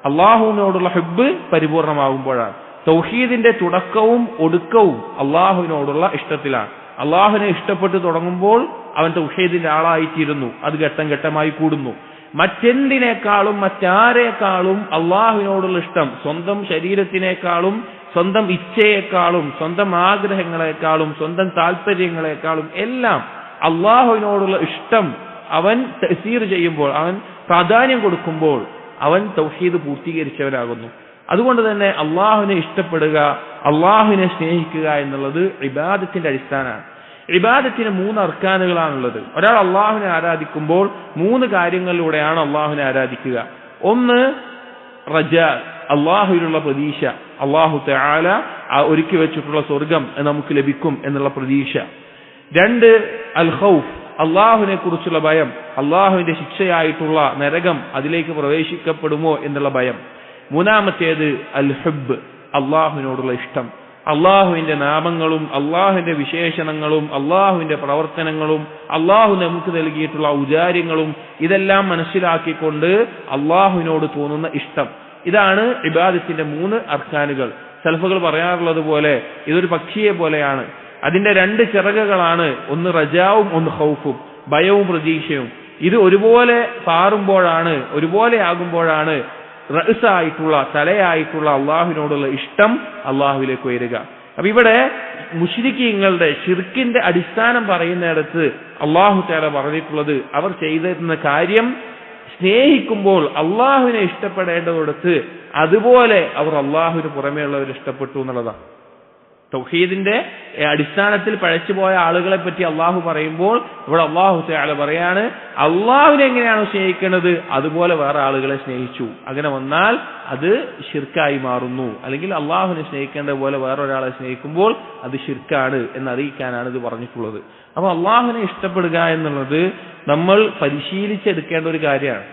S1: അള്ളാഹുവിനോടുള്ള ഹുബ്ബ് പരിപൂർണമാകുമ്പോഴാണ്. തൗഹീദിന്റെ തുടക്കവും ഒടുക്കവും അള്ളാഹുവിനോടുള്ള ഇഷ്ടത്തിലാണ്. അള്ളാഹുവിനെ ഇഷ്ടപ്പെട്ട് തുടങ്ങുമ്പോൾ അവൻ തൗഹീദിന്റെ ആളായിത്തീരുന്നു. അത് ഘട്ടം ഘട്ടമായി കൂടുന്നു. മറ്റെന്തിനേക്കാളും മറ്റാരേക്കാളും അള്ളാഹുവിനോടുള്ള ഇഷ്ടം, സ്വന്തം ശരീരത്തിനേക്കാളും സ്വന്തം ഇച്ഛയേക്കാളും സ്വന്തം ആഗ്രഹങ്ങളെക്കാളും സ്വന്തം താല്പര്യങ്ങളെക്കാളും എല്ലാം അള്ളാഹുവിനോടുള്ള ഇഷ്ടം അവൻ തഅ്സീർ ചെയ്യുമ്പോൾ, അവൻ പ്രാധാന്യം കൊടുക്കുമ്പോൾ അവൻ തൗഹീദ് പൂർത്തീകരിച്ചവനാകുന്നു. അതുകൊണ്ട് തന്നെ അള്ളാഹുവിനെ ഇഷ്ടപ്പെടുക, അള്ളാഹുവിനെ സ്നേഹിക്കുക എന്നുള്ളത് ഇബാദത്തിന്റെ അടിസ്ഥാനമാണ്. ഇബാദത്തിന് 3 അർക്കാനുകളാണുള്ളത്. ഒരാൾ അള്ളാഹുവിനെ ആരാധിക്കുമ്പോൾ 3 കാര്യങ്ങളിലൂടെയാണ് അള്ളാഹുവിനെ ആരാധിക്കുക. ഒന്ന് റജാ, അള്ളാഹുവിനുള്ള പ്രതീക്ഷ, അള്ളാഹു തആല ഒരുക്കി വെച്ചിട്ടുള്ള സ്വർഗം നമുക്ക് ലഭിക്കും എന്നുള്ള പ്രതീക്ഷ. 2 അൽ ഖൗഫ്, അള്ളാഹുവിനെ കുറിച്ചുള്ള ഭയം, അള്ളാഹുവിന്റെ ശിക്ഷയായിട്ടുള്ള നരകം അതിലേക്ക് പ്രവേശിക്കപ്പെടുമോ എന്നുള്ള ഭയം. 3-ാമത്തേത് അൽ ഹുബ്, അള്ളാഹുവിനോടുള്ള ഇഷ്ടം. അള്ളാഹുവിന്റെ നാമങ്ങളും അള്ളാഹുവിന്റെ വിശേഷണങ്ങളും അള്ളാഹുവിന്റെ പ്രവർത്തനങ്ങളും അള്ളാഹു നമുക്ക് നൽകിയിട്ടുള്ള ഔദാര്യങ്ങളും ഇതെല്ലാം മനസ്സിലാക്കിക്കൊണ്ട് അള്ളാഹുവിനോട് തോന്നുന്ന ഇഷ്ടം. ഇതാണ് ഇബാദത്തിന്റെ 3 അർക്കാനുകൾ. സലഫുകൾ പറയാറുള്ളത് പോലെ ഇതൊരു പക്ഷിയെ പോലെയാണ്. അതിന്റെ 2 ചിറകുകളാണ്, ഒന്ന് റജാവും ഒന്ന് ഖൗഫും, ഭയവും പ്രതീക്ഷയും. ഇത് ഒരുപോലെ പാറുമ്പോഴാണ്, ഒരുപോലെ ആകുമ്പോഴാണ് റഅ്സായിട്ടുള്ള, തലയായിട്ടുള്ള അള്ളാഹുവിനോടുള്ള ഇഷ്ടം അള്ളാഹുവിലേക്ക് ഉയരുക. അപ്പൊ ഇവിടെ മുശ്രിക്കീങ്ങളുടെ ശിർക്കിന്റെ അടിസ്ഥാനം പറയുന്നിടത്ത് അള്ളാഹു തആല പറഞ്ഞിട്ടുള്ളത്, അവർ ചെയ്തിരുന്ന കാര്യം സ്നേഹിക്കുമ്പോൾ അള്ളാഹുവിനെ ഇഷ്ടപ്പെടേണ്ടതിടത്ത് അതുപോലെ അവർ അള്ളാഹുവിന് പുറമേയുള്ളവർ ഇഷ്ടപ്പെട്ടു എന്നുള്ളതാണ്. തൗഹീദിന്റെ അടിസ്ഥാനത്തിൽ പഴച്ചുപോയ ആളുകളെ പറ്റി അള്ളാഹു പറയുമ്പോൾ ഇവിടെ അള്ളാഹു തആല പറയാണ്, അള്ളാഹുവിനെ എങ്ങനെയാണോ സ്നേഹിക്കുന്നത് അതുപോലെ വേറെ ആളുകളെ സ്നേഹിച്ചു. അങ്ങനെ വന്നാൽ അത് ശിർക്കായി മാറുന്നു. അല്ലെങ്കിൽ അള്ളാഹുവിനെ സ്നേഹിക്കേണ്ട പോലെ വേറൊരാളെ സ്നേഹിക്കുമ്പോൾ അത് ശിർക്കാണ് എന്നറിയിക്കാനാണ് ഇത് പറഞ്ഞിട്ടുള്ളത്. അപ്പൊ അള്ളാഹുവിനെ ഇഷ്ടപ്പെടുക എന്നുള്ളത് നമ്മൾ പരിശീലിച്ചെടുക്കേണ്ട ഒരു കാര്യമാണ്.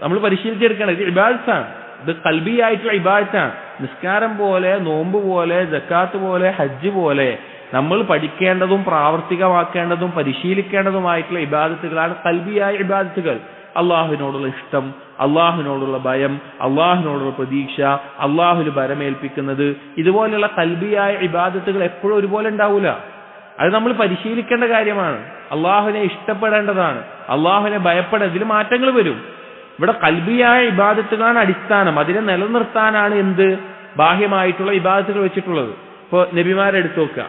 S1: നമ്മൾ പരിശീലിച്ചെടുക്കേണ്ടത് ഇത് ഇബാദത്താണ്. ഇത് ഖൽബിയായിട്ടുള്ള ഇബാദത്താണ്. നിസ്കാരം പോലെ, നോമ്പ് പോലെ, സക്കാത്ത് പോലെ, ഹജ്ജ് പോലെ നമ്മൾ പഠിക്കേണ്ടതും പ്രാവർത്തികമാക്കേണ്ടതും പരിശീലിക്കേണ്ടതുമായിട്ടുള്ള ഇബാദത്തുകളാണ് ഖൽബിയായ ഇബാദത്തുകൾ. അള്ളാഹുവിനോടുള്ള ഇഷ്ടം, അള്ളാഹുവിനോടുള്ള ഭയം, അള്ളാഹുവിനോടുള്ള പ്രതീക്ഷ, അള്ളാഹുവിന് ഭരമേൽപ്പിക്കുന്നത്, ഇതുപോലെയുള്ള ഖൽബിയായ ഇബാദത്തുകൾ എപ്പോഴും ഒരുപോലെ ഉണ്ടാവൂല. അത് നമ്മൾ പരിശീലിക്കേണ്ട കാര്യമാണ്. അള്ളാഹുവിനെ ഇഷ്ടപ്പെടേണ്ടതാണ്, അള്ളാഹുവിനെ ഭയപ്പെടേണ്ട. ഇതിൽ മാറ്റങ്ങൾ വരും. ഇവിടെ ഖൽബിയായ ഇബാദത്തുകളാണ് അടിസ്ഥാനം. അതിനെ നിലനിർത്താനാണ് എന്ത് ബാഹ്യമായിട്ടുള്ള ഇബാദത്തുകൾ വെച്ചിട്ടുള്ളത്. ഇപ്പൊ നബിമാരെ എടുത്തു നോക്കുക.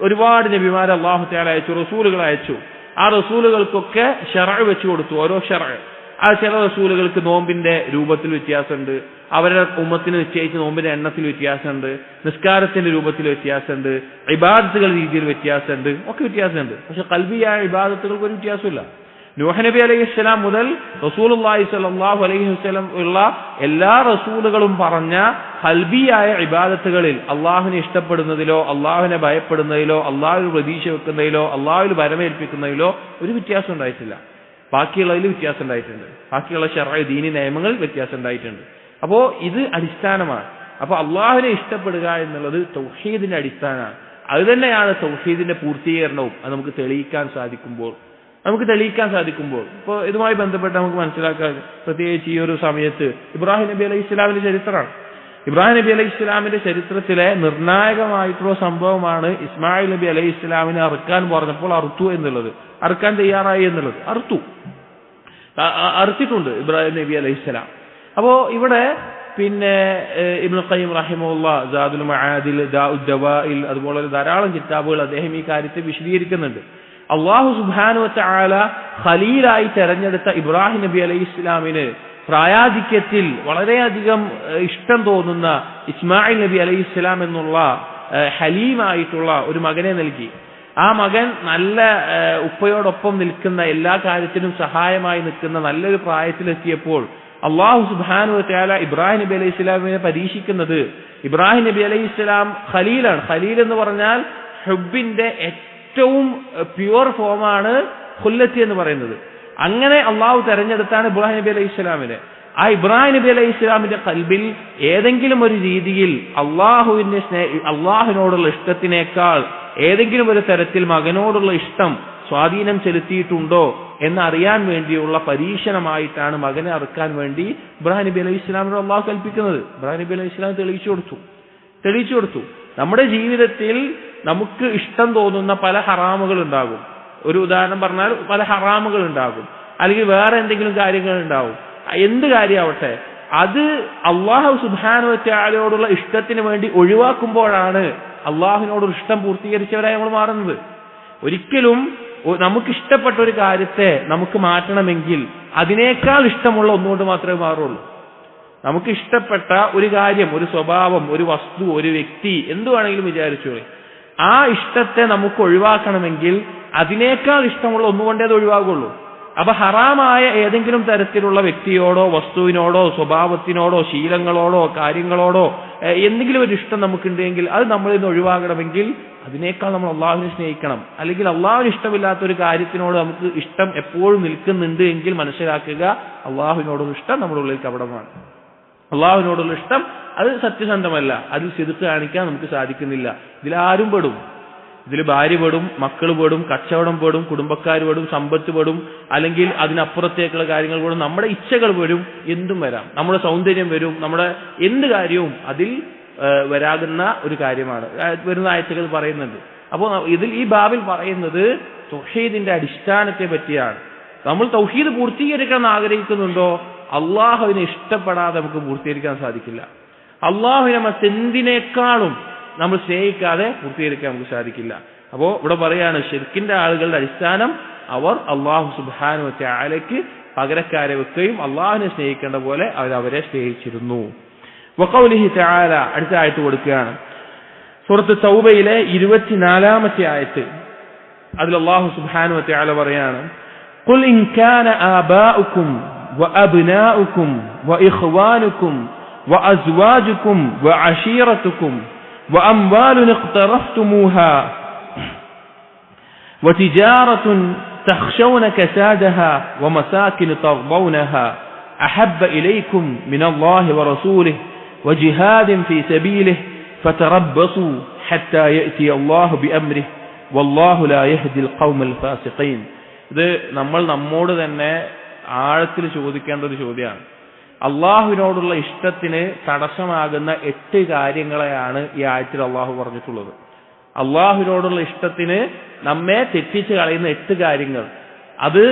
S1: ഒരുപാട് നബിമാരെ അള്ളാഹു തആല അയച്ചു, റസൂലുകൾ അയച്ചു. ആ റസൂലുകൾക്കൊക്കെ ശർഅ് വെച്ചു കൊടുത്തു, ഓരോ ശർഅ്. ആ ചില റസൂലുകൾക്ക് നോമ്പിന്റെ രൂപത്തിൽ വ്യത്യാസമുണ്ട്, അവരുടെ ഉമ്മത്തിന് നിശ്ചയിച്ച നോമ്പിന്റെ എണ്ണത്തിൽ വ്യത്യാസമുണ്ട്, നിസ്കാരത്തിന്റെ രൂപത്തിൽ വ്യത്യാസമുണ്ട്, ഇബാദത്തുകൾ രീതിയിൽ വ്യത്യാസമുണ്ട്, ഒക്കെ വ്യത്യാസമുണ്ട്. പക്ഷെ ഖൽബിയായ ഇബാദത്തുകൾക്ക് ഒരു വ്യത്യാസമില്ല. നൂഹ് നബി അലൈഹിസ്സലാം മുതൽ റസൂലുള്ളാഹി സ്വല്ലല്ലാഹു അലൈഹി വസല്ലം ഉള്ള എല്ലാ റസൂലുകളും പറഞ്ഞ ഖൽബിയായ ഇബാദത്തുകളിൽ അള്ളാഹുവിനെ ഇഷ്ടപ്പെടുന്നതിലോ അള്ളാഹുവിനെ ഭയപ്പെടുന്നതിലോ അള്ളാഹുവിൽ പ്രതീക്ഷ വെക്കുന്നതിലോ അള്ളാഹുവിൽ ഭരമേൽപ്പിക്കുന്നതിലോ ഒരു വ്യത്യാസം ഉണ്ടായിട്ടില്ല. ബാക്കിയുള്ളതിൽ വ്യത്യാസം ഉണ്ടായിട്ടുണ്ട്. ബാക്കിയുള്ള ശർഅ് ദീനി നിയമങ്ങൾ വ്യത്യാസം ഉണ്ടായിട്ടുണ്ട്. അപ്പോ ഇത് അടിസ്ഥാനമാണ്. അപ്പൊ അള്ളാഹുവിനെ ഇഷ്ടപ്പെടുക എന്നുള്ളത് തൗഹീദിന്റെ അടിസ്ഥാനമാണ്. അത് തന്നെയാണ് തൗഹീദിന്റെ പൂർത്തീകരണവും. അത് നമുക്ക് തെളിയിക്കാൻ സാധിക്കുമ്പോൾ ഇപ്പോൾ ഇതുമായി ബന്ധപ്പെട്ട് നമുക്ക് മനസ്സിലാക്കാൻ, പ്രത്യേകിച്ച് ഈ ഒരു സമയത്ത് ഇബ്രാഹിം നബി അലൈഹി ഇസ്ലാമിന്റെ ചരിത്രമാണ്. ഇബ്രാഹിം നബി അലൈഹി ഇസ്ലാമിന്റെ ചരിത്രത്തിലെ നിർണായകമായിട്ടുള്ള സംഭവമാണ് ഇസ്മായിൽ നബി അലൈഹി ഇസ്ലാമിനെ അറുക്കാൻ പറഞ്ഞപ്പോൾ അറുത്തു എന്നുള്ളത്, അറുക്കാൻ തയ്യാറായി എന്നുള്ളത്. അറുത്തിട്ടുണ്ട് ഇബ്രാഹിം നബി അലൈഹി ഇസ്ലാം. അപ്പോ ഇവിടെ പിന്നെ ഇബ്നു ഖയ്യിം റഹിമഹുല്ലാ സാദുൽ മആദിൽ, ദാഉദ് ദവാഇൽ, അതുപോലെ ധാരാളം കിതാബുകൾ അദ്ദേഹം ഈ കാര്യത്തെ വിശദീകരിക്കുന്നുണ്ട്. അള്ളാഹു സുബ്ഹാനഹു വ തആല ഖലീലായി തെരഞ്ഞെടുത്ത ഇബ്രാഹിം നബി അലൈഹി ഇസ്ലാമിന് പ്രായാധിക്യത്തിൽ വളരെയധികം ഇഷ്ടം തോന്നുന്ന ഇസ്മായിൽ നബി അലൈഹി ഇസ്ലാം എന്നുള്ള ഹലീമായിട്ടുള്ള ഒരു മകനെ നൽകി. ആ മകൻ നല്ല ഉപ്പയോടൊപ്പം നിൽക്കുന്ന, എല്ലാ കാര്യത്തിലും സഹായമായി നിൽക്കുന്ന നല്ലൊരു പ്രായത്തിലെത്തിയപ്പോൾ അള്ളാഹു സുബ്ഹാനഹു വ തആല ഇബ്രാഹിം നബി അലൈഹി ഇസ്ലാമിനെ പരീക്ഷിക്കുന്നത്, ഇബ്രാഹിം നബി അലൈഹി ഇസ്ലാം ഖലീലാണ്. ഖലീൽ എന്ന് പറഞ്ഞാൽ ഹുബ്ബിന്റെ ഏറ്റവും പ്യുവർ ഫോമാണ് ഖുല്ലത്തി എന്ന് പറയുന്നത്. അങ്ങനെ അള്ളാഹു തെരഞ്ഞെടുത്താണ് ഇബ്രാഹിം നബി അലൈഹി ഇസ്ലാമിനെ. ആ ഇബ്രാഹിം നബി അലൈഹി ഇസ്ലാമിന്റെ ഖൽബിൽ ഏതെങ്കിലും ഒരു രീതിയിൽ അള്ളാഹുവിനോടുള്ള ഇഷ്ടത്തിനേക്കാൾ ഏതെങ്കിലും ഒരു തരത്തിൽ മകനോടുള്ള ഇഷ്ടം സ്വാധീനം ചെലുത്തിയിട്ടുണ്ടോ എന്നറിയാൻ വേണ്ടിയുള്ള പരീക്ഷണമായിട്ടാണ് മകനെ അറുക്കാൻ വേണ്ടി ഇബ്രാഹിം നബി അലൈഹി ഇസ്ലാമിനോട് അള്ളാഹു കൽപ്പിക്കുന്നത്. ഇബ്രാഹിം നബി അലൈഹി ഇസ്ലാം തെളിയിച്ചു കൊടുത്തു. നമ്മുടെ ജീവിതത്തിൽ നമുക്ക് ഇഷ്ടം തോന്നുന്ന പല ഹറാമുകൾ ഉണ്ടാകും. ഒരു ഉദാഹരണം പറഞ്ഞാൽ പല ഹറാമുകൾ ഉണ്ടാകും, അല്ലെങ്കിൽ വേറെ എന്തെങ്കിലും കാര്യങ്ങൾ ഉണ്ടാവും. എന്ത് കാര്യമാവട്ടെ, അത് അള്ളാഹു സുബ്ഹാനഹു വ തആലയോടുള്ള ഇഷ്ടത്തിന് വേണ്ടി ഒഴിവാക്കുമ്പോഴാണ് അള്ളാഹുവിനോട് ഇഷ്ടം പൂർത്തീകരിച്ചവരായി നമ്മൾ മാറുന്നത്. ഒരിക്കലും നമുക്കിഷ്ടപ്പെട്ട ഒരു കാര്യത്തെ നമുക്ക് മാറ്റണമെങ്കിൽ അതിനേക്കാൾ ഇഷ്ടമുള്ള ഒന്നുകൊണ്ട് മാത്രമേ മാറുള്ളൂ. നമുക്ക് ഇഷ്ടപ്പെട്ട ഒരു കാര്യം, ഒരു സ്വഭാവം, ഒരു വസ്തു, ഒരു വ്യക്തി, എന്ത് വേണമെങ്കിലും വിചാരിച്ചോളൂ, ആ ഇഷ്ടത്തെ നമുക്ക് ഒഴിവാക്കണമെങ്കിൽ അതിനേക്കാൾ ഇഷ്ടമുള്ള ഒന്നുകൊണ്ടേ അത് ഒഴിവാകുള്ളൂ. അപ്പൊ ഹറാമായ ഏതെങ്കിലും തരത്തിലുള്ള വ്യക്തിയോടോ വസ്തുവിനോടോ സ്വഭാവത്തിനോടോ ശീലങ്ങളോടോ കാര്യങ്ങളോടോ എന്തെങ്കിലും ഒരു ഇഷ്ടം നമുക്കുണ്ടെങ്കിൽ അത് നമ്മളിൽ നിന്ന് ഒഴിവാകണമെങ്കിൽ അതിനേക്കാൾ നമ്മൾ അള്ളാഹുവിനെ സ്നേഹിക്കണം. അല്ലെങ്കിൽ അള്ളാഹുവിന് ഇഷ്ടമില്ലാത്ത ഒരു കാര്യത്തിനോട് നമുക്ക് ഇഷ്ടം എപ്പോഴും നിൽക്കുന്നുണ്ട് എങ്കിൽ മനസ്സിലാക്കുക, അള്ളാഹുവിനോടുള്ള ഇഷ്ടം നമ്മുടെ ഉള്ളിൽ കപടമാണ്. അള്ളാഹുവിനോടുള്ള ഇഷ്ടം അത് സത്യസന്ധമല്ല, അതിൽ സിദ്ഖ് കാണിക്കാൻ നമുക്ക് സാധിക്കുന്നില്ല. ഇതിലാരും പെടും. ഇതിൽ ഭാര്യ പെടും, മക്കൾ പെടും, കച്ചവടം പെടും, കുടുംബക്കാർ പെടും, സമ്പത്ത് പെടും, അല്ലെങ്കിൽ അതിനപ്പുറത്തേക്കുള്ള കാര്യങ്ങൾ പെടും, നമ്മുടെ ഇച്ഛകൾ വരും, എന്തും വരാം, നമ്മുടെ സൗന്ദര്യം വരും, നമ്മുടെ എന്ത് കാര്യവും അതിൽ വരാകുന്ന ഒരു കാര്യമാണ്. വരുന്ന ആഴ്ചകൾ പറയുന്നുണ്ട്. അപ്പോൾ ഇതിൽ ഈ ബാബിൽ പറയുന്നത് തൗഹീദിന്റെ അടിസ്ഥാനത്തെ പറ്റിയാണ്. നമ്മൾ തൗഹീദ് പൂർത്തീകരിക്കാൻ ആഗ്രഹിക്കുന്നുണ്ടോ, അള്ളാഹുവിനെ ഇഷ്ടപ്പെടാതെ നമുക്ക് പൂർത്തീകരിക്കാൻ സാധിക്കില്ല. അള്ളാഹുവിനെ മറ്റെന്തിനേക്കാളും നമ്മൾ സ്നേഹിക്കാതെ പൂർത്തീകരിക്കാൻ നമുക്ക് സാധിക്കില്ല. അപ്പോ ഇവിടെ പറയാണ്, ശിർക്കിന്റെ ആളുകളുടെ അടിസ്ഥാനം അവർ അള്ളാഹു സുബ്ഹാനഹു വ തആലയ്ക്ക് പകരക്കാരെ വെക്കുകയും അള്ളാഹുവിനെ സ്നേഹിക്കേണ്ട പോലെ അവരെ സ്നേഹിച്ചിരുന്നു. വഖൗലിഹി തആല, അടുത്ത ആയത്ത് കൊടുക്കുകയാണ്, സൂറത്ത് തൗബയിലെ 24-ാമത്തെ ആയത്ത്. അതിൽ അള്ളാഹു സുബ്ഹാനഹു വ തആല പറയാണ്, ഖുൽ ഇൻ കാന ആബാഉകും വഅബ്നാഉകും വഇഖ്വാനുകും വഅസ്വാജുകും വഅശീറതുകും وأموال اقترفتموها وتجارة تخشون كسادها ومساكن ترضونها أحب إليكم من الله ورسوله وجهاد في سبيله فتربصوا حتى يأتي الله بأمره والله لا يهدي القوم الفاسقين. ഇത് നമ്മൾ നമ്മോട് തന്നെ ആഴത്തിൽ ചോദിക്കേണ്ട ഒരു ചോദ്യമാണ്. അള്ളാഹുവിനോടുള്ള ഇഷ്ടത്തിന് തടസ്സമാകുന്ന 8 കാര്യങ്ങളെയാണ് ഈ ആയത്തിൽ അള്ളാഹു പറഞ്ഞിട്ടുള്ളത്. അള്ളാഹുവിനോടുള്ള ഇഷ്ടത്തിന് നമ്മെ തെറ്റിച്ച് കളയുന്ന 8 കാര്യങ്ങൾ. അത്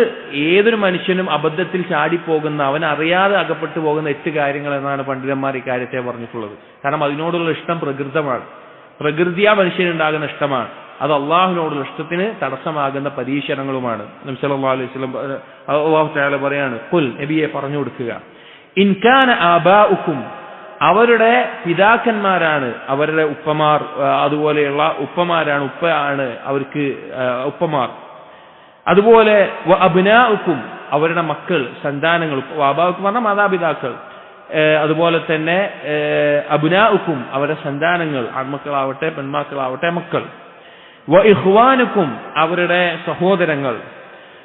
S1: ഏതൊരു മനുഷ്യനും അബദ്ധത്തിൽ ചാടിപ്പോകുന്ന, അവൻ അറിയാതെ അകപ്പെട്ടു പോകുന്ന 8 കാര്യങ്ങൾ എന്നാണ് പണ്ഡിതന്മാർ ഈ കാര്യത്തെ പറഞ്ഞിട്ടുള്ളത്. കാരണം അതിനോടുള്ള ഇഷ്ടം പ്രകൃതമാണ്, പ്രകൃതിയാ മനുഷ്യനുണ്ടാകുന്ന ഇഷ്ടമാണ്. അത് അള്ളാഹുവിനോടുള്ള ഇഷ്ടത്തിന് തടസ്സമാകുന്ന പരീക്ഷണങ്ങളുമാണ്. നബി സല്ലല്ലാഹു അലൈഹി വസല്ലം അല്ലാഹു തആല പറയാണ്, ഖുൽ, നബിയെ പറഞ്ഞു കൊടുക്കുക, ഇൻ കാന ആബാഉകും, അവരുടെ പിതാക്കന്മാരാണ്, അവരുടെ ഉപ്പമാർ, അതുപോലെയുള്ള ഉപ്പമാരാണ്, ഉപ്പയാണ് അവർക്ക് ഉപ്പമാർ. അതുപോലെ വ അബ്നാഉകും, അവരുടെ മക്കൾ, സന്താനങ്ങൾ. ആബാഉക്കും പറഞ്ഞാൽ മാതാപിതാക്കൾ. അതുപോലെ തന്നെ അബ്നാഉക്കും, അവരുടെ സന്താനങ്ങൾ, ആൺമക്കളാവട്ടെ പെൺമക്കളാവട്ടെ മക്കൾ. വ ഇഖ്വാനുക്കും, അവരുടെ സഹോദരങ്ങൾ.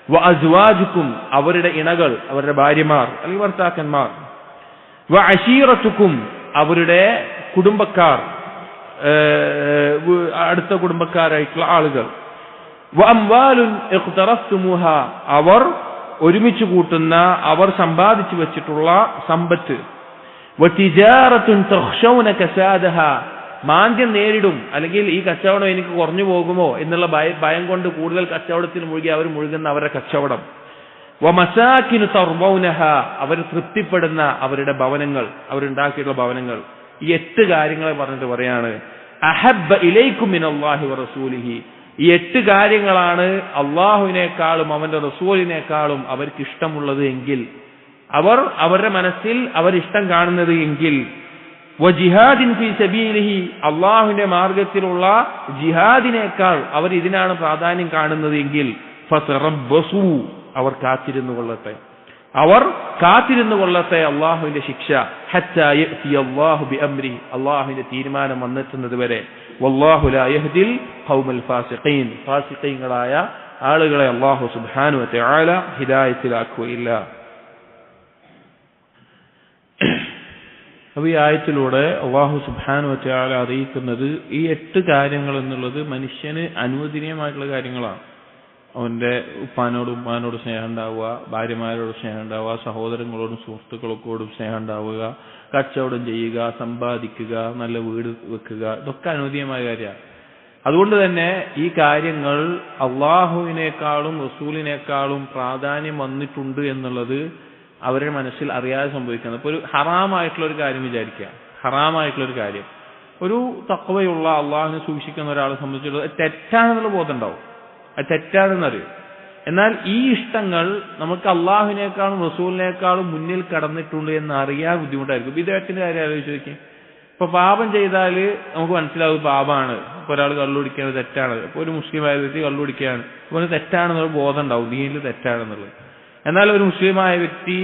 S1: വ അസ്വാജുക്കും, അവരുടെ ഇണകൾ, അവരുടെ ഭാര്യമാർ അല്ലെങ്കിൽ ഭർത്താക്കന്മാർ. വ അശീറത്തുക്കും, അവരുടെ കുടുംബക്കാർ, അടുത്ത കുടുംബക്കാരായിട്ടുള്ള ആളുകൾ. വ അംവാലുൻ ഇഖ്തറഫ്തുമുഹ, അവർ ഒരുമിച്ച് കൂട്ടുന്ന, അവർ സമ്പാദിച്ചു വെച്ചിട്ടുള്ള സമ്പത്ത്. വ തിജാറത്തുൻ തഖ്ശൗന കസാദഹ, മാന്ദ്യം നേരിടും, അല്ലെങ്കിൽ ഈ കച്ചവടം എനിക്ക് കുറഞ്ഞു പോകുമോ എന്നുള്ള ഭയം കൊണ്ട് കൂടുതൽ കച്ചവടത്തിൽ മുഴുകി അവർ മുഴുകുന്ന അവരുടെ കച്ചവടം. വ മസാകിനു തർബൗനഹ, അവർ തൃപ്തിപ്പെടുന്ന അവരുടെ ഭവനങ്ങൾ, അവരുണ്ടാക്കിയിട്ടുള്ള ഭവനങ്ങൾ. ഈ 8 കാര്യങ്ങളെ പറഞ്ഞിട്ട് പറയാണ്, അഹബ്ബ ഇലൈക്കും മിനല്ലാഹി വ റസൂലിഹി, ഈ 8 കാര്യങ്ങളാണ് അള്ളാഹുവിനേക്കാളും അവന്റെ റസൂലിനേക്കാളും അവർക്ക് ഇഷ്ടമുള്ളത് എങ്കിൽ, അവർ അവരുടെ മനസ്സിൽ അവരിഷ്ടം കാണുന്നത് എങ്കിൽ,
S2: വജിഹാദിൻ ഫീ സബീലിഹി, അള്ളാഹുവിന്റെ മാർഗത്തിലുള്ള ജിഹാദിനേക്കാൾ അവർ ഇതിനാണ് പ്രാധാന്യം കാണുന്നത് എങ്കിൽ ഫതറബ്ബസു, അവർ കാത്തിരുന്നു കൊള്ളട്ടെ, അവർ കാത്തിരുന്നു കൊള്ളട്ടെ അള്ളാഹുവിന്റെ ശിക്ഷ. ഹത്താ യഅതി അല്ലാഹു ബിഅംരിഹി, അള്ളാഹുവിന്റെ തീരുമാനം വന്നെത്തുന്നത് വരെ. വല്ലാഹു ലാ യഹ്ദിൽ ഖൗമൽ ഫാസിഖീൻ, ഫാസിഖീങ്ങളായ ആളുകളെ അല്ലാഹു സുബ്ഹാനഹു വ തആല ഹിദായത്തിലാക്കുകയില്ല. അപ്പോൾ ഈ ആയത്തിലൂടെ അല്ലാഹു സുബ്ഹാനഹു വ തആല അറിയിക്കുന്നത് ഈ 8 കാര്യങ്ങൾ എന്നുള്ളത് മനുഷ്യന് അനുവദനീയമായിട്ടുള്ള കാര്യങ്ങളാണ്. അവന്റെ ഉപ്പാനോടും ഉമ്മാനോടും സ്നേഹം ഉണ്ടാവുക, ഭാര്യമാരോടും സ്നേഹം ഉണ്ടാവുക, സഹോദരങ്ങളോടും സുഹൃത്തുക്കളോടും സ്നേഹം ഉണ്ടാവുക, കച്ചവടം ചെയ്യുക, സമ്പാദിക്കുക, നല്ല വീട് വെക്കുക, ഇതൊക്കെ അനുവദനീയമായ കാര്യമാണ്. അതുകൊണ്ട് തന്നെ ഈ കാര്യങ്ങൾ അള്ളാഹുവിനേക്കാളും റസൂലിനേക്കാളും പ്രാധാന്യം വന്നിട്ടുണ്ട് എന്നുള്ളത് അവരുടെ മനസ്സിൽ അറിയാതെ സംഭവിക്കുന്നത്. ഇപ്പോൾ ഒരു ഹറാമായിട്ടുള്ള ഒരു കാര്യം വിചാരിക്കുക, ഹറാമായിട്ടുള്ളൊരു കാര്യം ഒരു തഖ്വയുള്ള അള്ളാഹുവിനെ സൂക്ഷിക്കുന്ന ഒരാളെ സംബന്ധിച്ചിടത്തോളം തെറ്റാണെന്നുള്ള ബോധം ഉണ്ടാവും, അത് തെറ്റാണെന്നറിയും. എന്നാൽ ഈ ഇഷ്ടങ്ങൾ നമുക്ക് അള്ളാഹുവിനേക്കാളും റസൂലിനേക്കാളും മുന്നിൽ കടന്നിട്ടുണ്ട് എന്ന് അറിയാൻ ബുദ്ധിമുട്ടായിരിക്കും. വിദേഹത്തിന്റെ കാര്യം ആലോചിച്ച് നോക്കി. ഇപ്പൊ പാപം ചെയ്താൽ നമുക്ക് മനസ്സിലാവും പാപമാണ്. ഇപ്പൊ ഒരാൾ കള്ളുടിക്കുന്നത് തെറ്റാണ്, ഇപ്പൊ ഒരു മുസ്ലിം ആയ വ്യക്തി കള്ളുടിക്കുകയാണ്, ഇപ്പൊ തെറ്റാണെന്നുള്ള ബോധം ഉണ്ടാവും, ദീനിൽ തെറ്റാണെന്നുള്ളത്. എന്നാൽ ഒരു മുസ്ലിമായ വ്യക്തി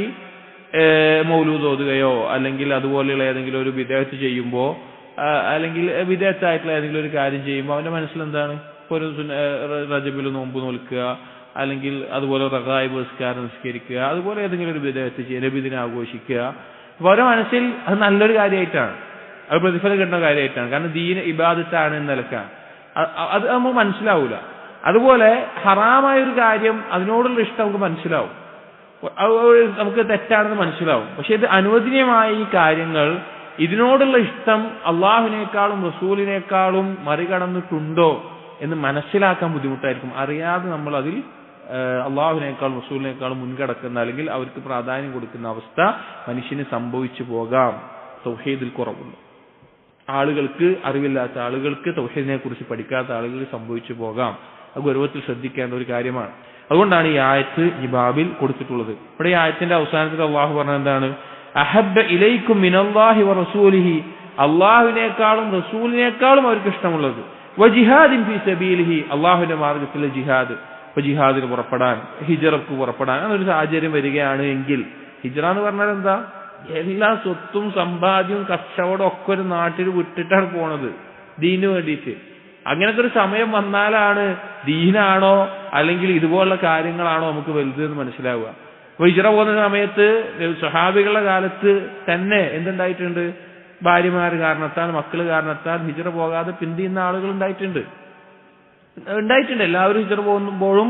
S2: മൗലൂദ് ഓതുകയോ അല്ലെങ്കിൽ അതുപോലെയുള്ള ഏതെങ്കിലും ഒരു വിദേഹത്ത് ചെയ്യുമ്പോൾ അല്ലെങ്കിൽ വിദേഹത്തായിട്ടുള്ള ഏതെങ്കിലും ഒരു കാര്യം ചെയ്യുമ്പോൾ അവന്റെ മനസ്സിൽ എന്താണ്, ഇപ്പൊ ഒരു റജബിൽ നോമ്പ് നോൽക്കുക അല്ലെങ്കിൽ അതുപോലെ റഗായിബ് നിസ്കാരം നിസ്കരിക്കുക, അതുപോലെ ഏതെങ്കിലും ഒരു വിദേഹത്ത് ചെയ്യുക, നബിദിനം ആഘോഷിക്കുക. അപ്പൊ അവരുടെ മനസ്സിൽ അത് നല്ലൊരു കാര്യമായിട്ടാണ്, അത് പ്രതിഫലം കിട്ടുന്ന കാര്യമായിട്ടാണ്. കാരണം ദീൻ ഇബാദത്താണ് എന്ന നിലക്കാണ്. അത് നമുക്ക് മനസ്സിലാവൂല. അതുപോലെ ഹറാമായൊരു കാര്യം അതിനോടുള്ള ഇഷ്ടം നമുക്ക് മനസ്സിലാവും, നമുക്ക് തെറ്റാണെന്ന് മനസ്സിലാവും. പക്ഷെ ഇത് അനുവദനീയമായ ഈ കാര്യങ്ങൾ ഇതിനോടുള്ള ഇഷ്ടം അള്ളാഹുവിനേക്കാളും റസൂലിനേക്കാളും മറികടന്നിട്ടുണ്ടോ എന്ന് മനസ്സിലാക്കാൻ ബുദ്ധിമുട്ടായിരിക്കും. അറിയാതെ നമ്മൾ അതിൽ അള്ളാഹുവിനേക്കാളും റസൂലിനേക്കാളും മുൻകടക്കുന്ന അല്ലെങ്കിൽ അവർക്ക് പ്രാധാന്യം കൊടുക്കുന്ന അവസ്ഥ മനുഷ്യന് സംഭവിച്ചു പോകാം. തൗഹീദിൽ കുറവുണ്ട് ആളുകൾക്ക്, അറിവില്ലാത്ത ആളുകൾക്ക്, തൗഹീദിനെ കുറിച്ച് പഠിക്കാത്ത ആളുകൾക്ക് സംഭവിച്ചു പോകാം. അത് ഗൗരവത്തിൽ ശ്രദ്ധിക്കേണ്ട ഒരു കാര്യമാണ്. അതുകൊണ്ടാണ് ഈ ആയത്ത് ഈ ബാബിൽ കൊടുത്തിട്ടുള്ളത്. ഇവിടെ ഈ ആയത്തിന്റെ അവസാനത്തിൽ അള്ളാഹു പറഞ്ഞത് എന്താണ്? അഹബ്ബ ഇലൈക്കും മിനല്ലാഹി വ റസൂലിഹി, അള്ളാഹുവിനേക്കാളും റസൂലിനേക്കാളും അവർക്ക് ഇഷ്ടമുള്ളത്. വജിഹാദിൻ ഫീ സബീലിഹി, അള്ളാഹുവിന്റെ മാർഗത്തിലെ ജിഹാദ്. ഇപ്പൊ ജിഹാദിന് പുറപ്പെടാൻ, ഹിജറക്ക് പുറപ്പെടാൻ അങ്ങനൊരു സാഹചര്യം വരികയാണ് എങ്കിൽ, ഹിജറ എന്ന് പറഞ്ഞാൽ എന്താ? എല്ലാ സ്വത്തും സമ്പാദ്യവും കച്ചവടം ഒക്കെ ഒരു നാട്ടിൽ വിട്ടിട്ടാണ് പോണത് ദീനു വേണ്ടിയിട്ട്. അങ്ങനത്തെ ഒരു സമയം വന്നാലാണ് ദീനാണോ അല്ലെങ്കിൽ ഇതുപോലുള്ള കാര്യങ്ങളാണോ നമുക്ക് വലുത് എന്ന് മനസ്സിലാവുക. അപ്പൊ ഹിജറ പോകുന്ന സമയത്ത് സ്വഹാബികളുടെ കാലത്ത് തന്നെ എന്തുണ്ടായിട്ടുണ്ട്? ഭാര്യമാർ കാരണത്താൽ, മക്കള് കാരണത്താൽ ഹിജറ പോകാതെ പിന്തിയുന്ന ആളുകൾ ഉണ്ടായിട്ടുണ്ട്. എല്ലാവരും ഹിജറ പോകുമ്പോഴും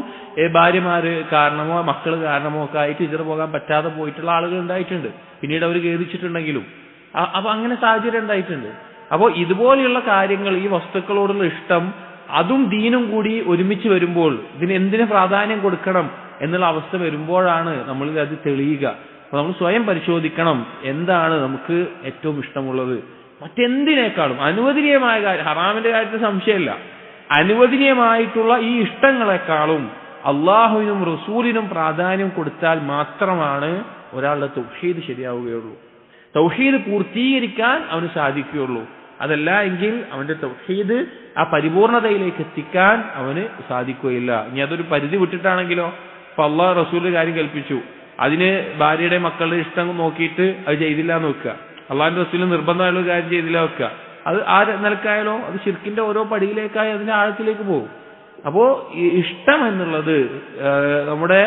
S2: ഭാര്യമാര് കാരണമോ മക്കള് കാരണമോ ഒക്കെ ആയിട്ട് ഹിജറ പോകാൻ പറ്റാതെ പോയിട്ടുള്ള ആളുകൾ ഉണ്ടായിട്ടുണ്ട്. പിന്നീട് അവർ ഖേദിച്ചിട്ടുണ്ടെങ്കിലും അപ്പൊ അങ്ങനെ സാഹചര്യം ഉണ്ടായിട്ടുണ്ട്. അപ്പോ ഇതുപോലെയുള്ള കാര്യങ്ങൾ, ഈ വസ്തുക്കളോടുള്ള ഇഷ്ടം, അതും ദീനും കൂടി ഒരുമിച്ച് വരുമ്പോൾ ഇതിന് എന്തിനു പ്രാധാന്യം കൊടുക്കണം എന്നുള്ള അവസ്ഥ വരുമ്പോഴാണ് നമ്മൾ അത് തെളിയുക. അപ്പൊ നമ്മൾ സ്വയം പരിശോധിക്കണം, എന്താണ് നമുക്ക് ഏറ്റവും ഇഷ്ടമുള്ളത്. മറ്റെന്തിനേക്കാളും അനുവദനീയമായ കാര്യം, ഹറാമിന്റെ കാര്യത്തിൽ സംശയമില്ല, അനുവദനീയമായിട്ടുള്ള ഈ ഇഷ്ടങ്ങളെക്കാളും അള്ളാഹുവിനും റസൂലിനും പ്രാധാന്യം കൊടുത്താൽ മാത്രമാണ് ഒരാളുടെ തൗഹീദ് ശരിയാവുകയുള്ളൂ, തൗഹീദ് പൂർത്തീകരിക്കാൻ അവന് സാധിക്കുകയുള്ളൂ. അതല്ല എങ്കിൽ അവന്റെ തൗഹീദ് ആ പരിപൂർണതയിലേക്ക് എത്തിക്കാൻ അവന് സാധിക്കുകയില്ല. ഇനി അതൊരു പരിധി വിട്ടിട്ടാണെങ്കിലോ, ഇപ്പൊ അള്ളാഹ് റസൂലിന്റെ കാര്യം കൽപ്പിച്ചു, അതിന് ഭാര്യയുടെ മക്കളുടെ ഇഷ്ടം നോക്കിയിട്ട് അത് ചെയ്തില്ല എന്ന് വെക്കുക, അള്ളാഹിന്റെ റസൂലിന് നിർബന്ധമായുള്ള ഒരു കാര്യം ചെയ്തില്ല വെക്കുക, അത് ആ നിലക്കായാലോ അത് ശിർക്കിന്റെ ഓരോ പടിയിലേക്കായി അതിന്റെ ആഴത്തിലേക്ക് പോകും. അപ്പോ ഇഷ്ടം എന്നുള്ളത് നമ്മുടെ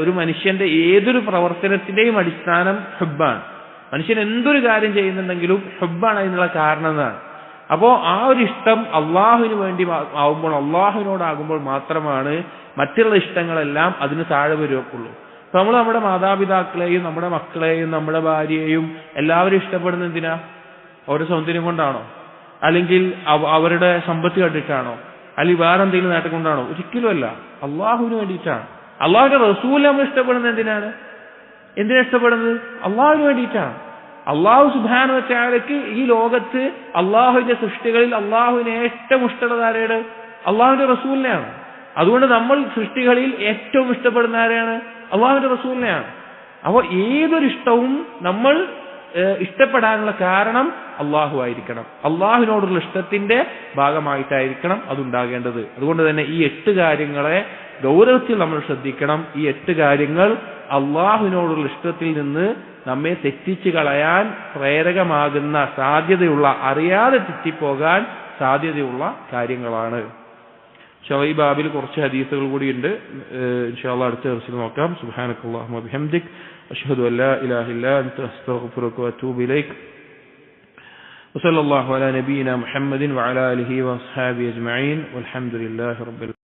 S2: ഒരു മനുഷ്യന്റെ ഏതൊരു പ്രവർത്തനത്തിന്റെയും അടിസ്ഥാനം ഹുബ്ബാണ്. മനുഷ്യൻ എന്തൊരു കാര്യം ചെയ്യുന്നുണ്ടെങ്കിലും ഹുബ്ബാണ് അതിനുള്ള കാരണം എന്നാണ്. അപ്പോ ആ ഒരു ഇഷ്ടം അള്ളാഹുവിന് വേണ്ടി ആവുമ്പോൾ, അള്ളാഹുവിനോടാകുമ്പോൾ മാത്രമാണ് മറ്റുള്ള ഇഷ്ടങ്ങളെല്ലാം അതിന് താഴെ വരുള്ളൂ. അപ്പൊ നമ്മൾ നമ്മുടെ മാതാപിതാക്കളെയും നമ്മുടെ മക്കളെയും നമ്മുടെ ഭാര്യയെയും എല്ലാവരും ഇഷ്ടപ്പെടുന്ന എന്തിനാ? അവരുടെ സൗന്ദര്യം കൊണ്ടാണോ? അല്ലെങ്കിൽ അവരുടെ സമ്പത്ത് കണ്ടിട്ടാണോ? അല്ലെങ്കിൽ വേറെ എന്തെങ്കിലും നേട്ടം കൊണ്ടാണോ? ഒരിക്കലുമല്ല, അള്ളാഹുവിന് വേണ്ടിയിട്ടാണ്. അള്ളാഹുവിന്റെ റസൂൽ നമ്മൾ ഇഷ്ടപ്പെടുന്നത് എന്തിനാണ്? എന്തിനാ ഇഷ്ടപ്പെടുന്നത്? അള്ളാഹുവിന് വേണ്ടിയിട്ടാണ്. അള്ളാഹു സുബ്ഹാനഹു വ തആലയ്ക്ക് ഈ ലോകത്ത് അള്ളാഹുവിന്റെ സൃഷ്ടികളിൽ അള്ളാഹുവിന് ഏറ്റവും ഇഷ്ടമുള്ളത് ആരെയാണ്? അള്ളാഹുവിന്റെ റസൂലിനെയാണ്. അതുകൊണ്ട് നമ്മൾ സൃഷ്ടികളിൽ ഏറ്റവും ഇഷ്ടപ്പെടുന്ന ആരെയാണ്? അള്ളാഹുവിന്റെ റസൂലിനെയാണ്. അപ്പോൾ ഏതൊരു ഇഷ്ടവും നമ്മൾ ഇഷ്ടപ്പെടാനുള്ള കാരണം അള്ളാഹു ആയിരിക്കണം. അള്ളാഹുവിനോടുള്ള ഇഷ്ടത്തിന്റെ ഭാഗമായിട്ടായിരിക്കണം അതുണ്ടാകേണ്ടത്. അതുകൊണ്ട് തന്നെ ഈ 8 കാര്യങ്ങളെ ഗൗരവത്തിൽ നമ്മൾ ശ്രദ്ധിക്കണം. ഈ 8 കാര്യങ്ങൾ അള്ളാഹുവിനോടുള്ള ഇഷ്ടത്തിൽ നിന്ന് നമ്മെ തെറ്റിച്ചു കളയാൻ പ്രേരകമാകുന്ന സാധ്യതയുള്ള, അറിയാതെ തെറ്റിപ്പോകാൻ സാധ്യതയുള്ള കാര്യങ്ങളാണ്. ഈ ബാബിൽ കുറച്ച് ഹദീസുകൾ കൂടിയുണ്ട്. ഇൻഷാ അല്ലാഹ് അടുത്ത ദർസിൽ നോക്കാം. സുബ്ഹാനക്കല്ലാഹുമ്മ വബിഹംദിക് അഷ്ഹദു അൻ ലാ ഇലാഹ ഇല്ലാ അൻത അസ്തഗ്ഫിറുക വഅതൂബു ഇലൈക് വസല്ലല്ലാഹു അലാ നബിയിനാ മുഹമ്മദിൻ വഅലാ ആലിഹി വഅസ്ഹാബിഹി അജ്മഈൻ വൽഹംദുലില്ലാഹി റബ്ബിൽ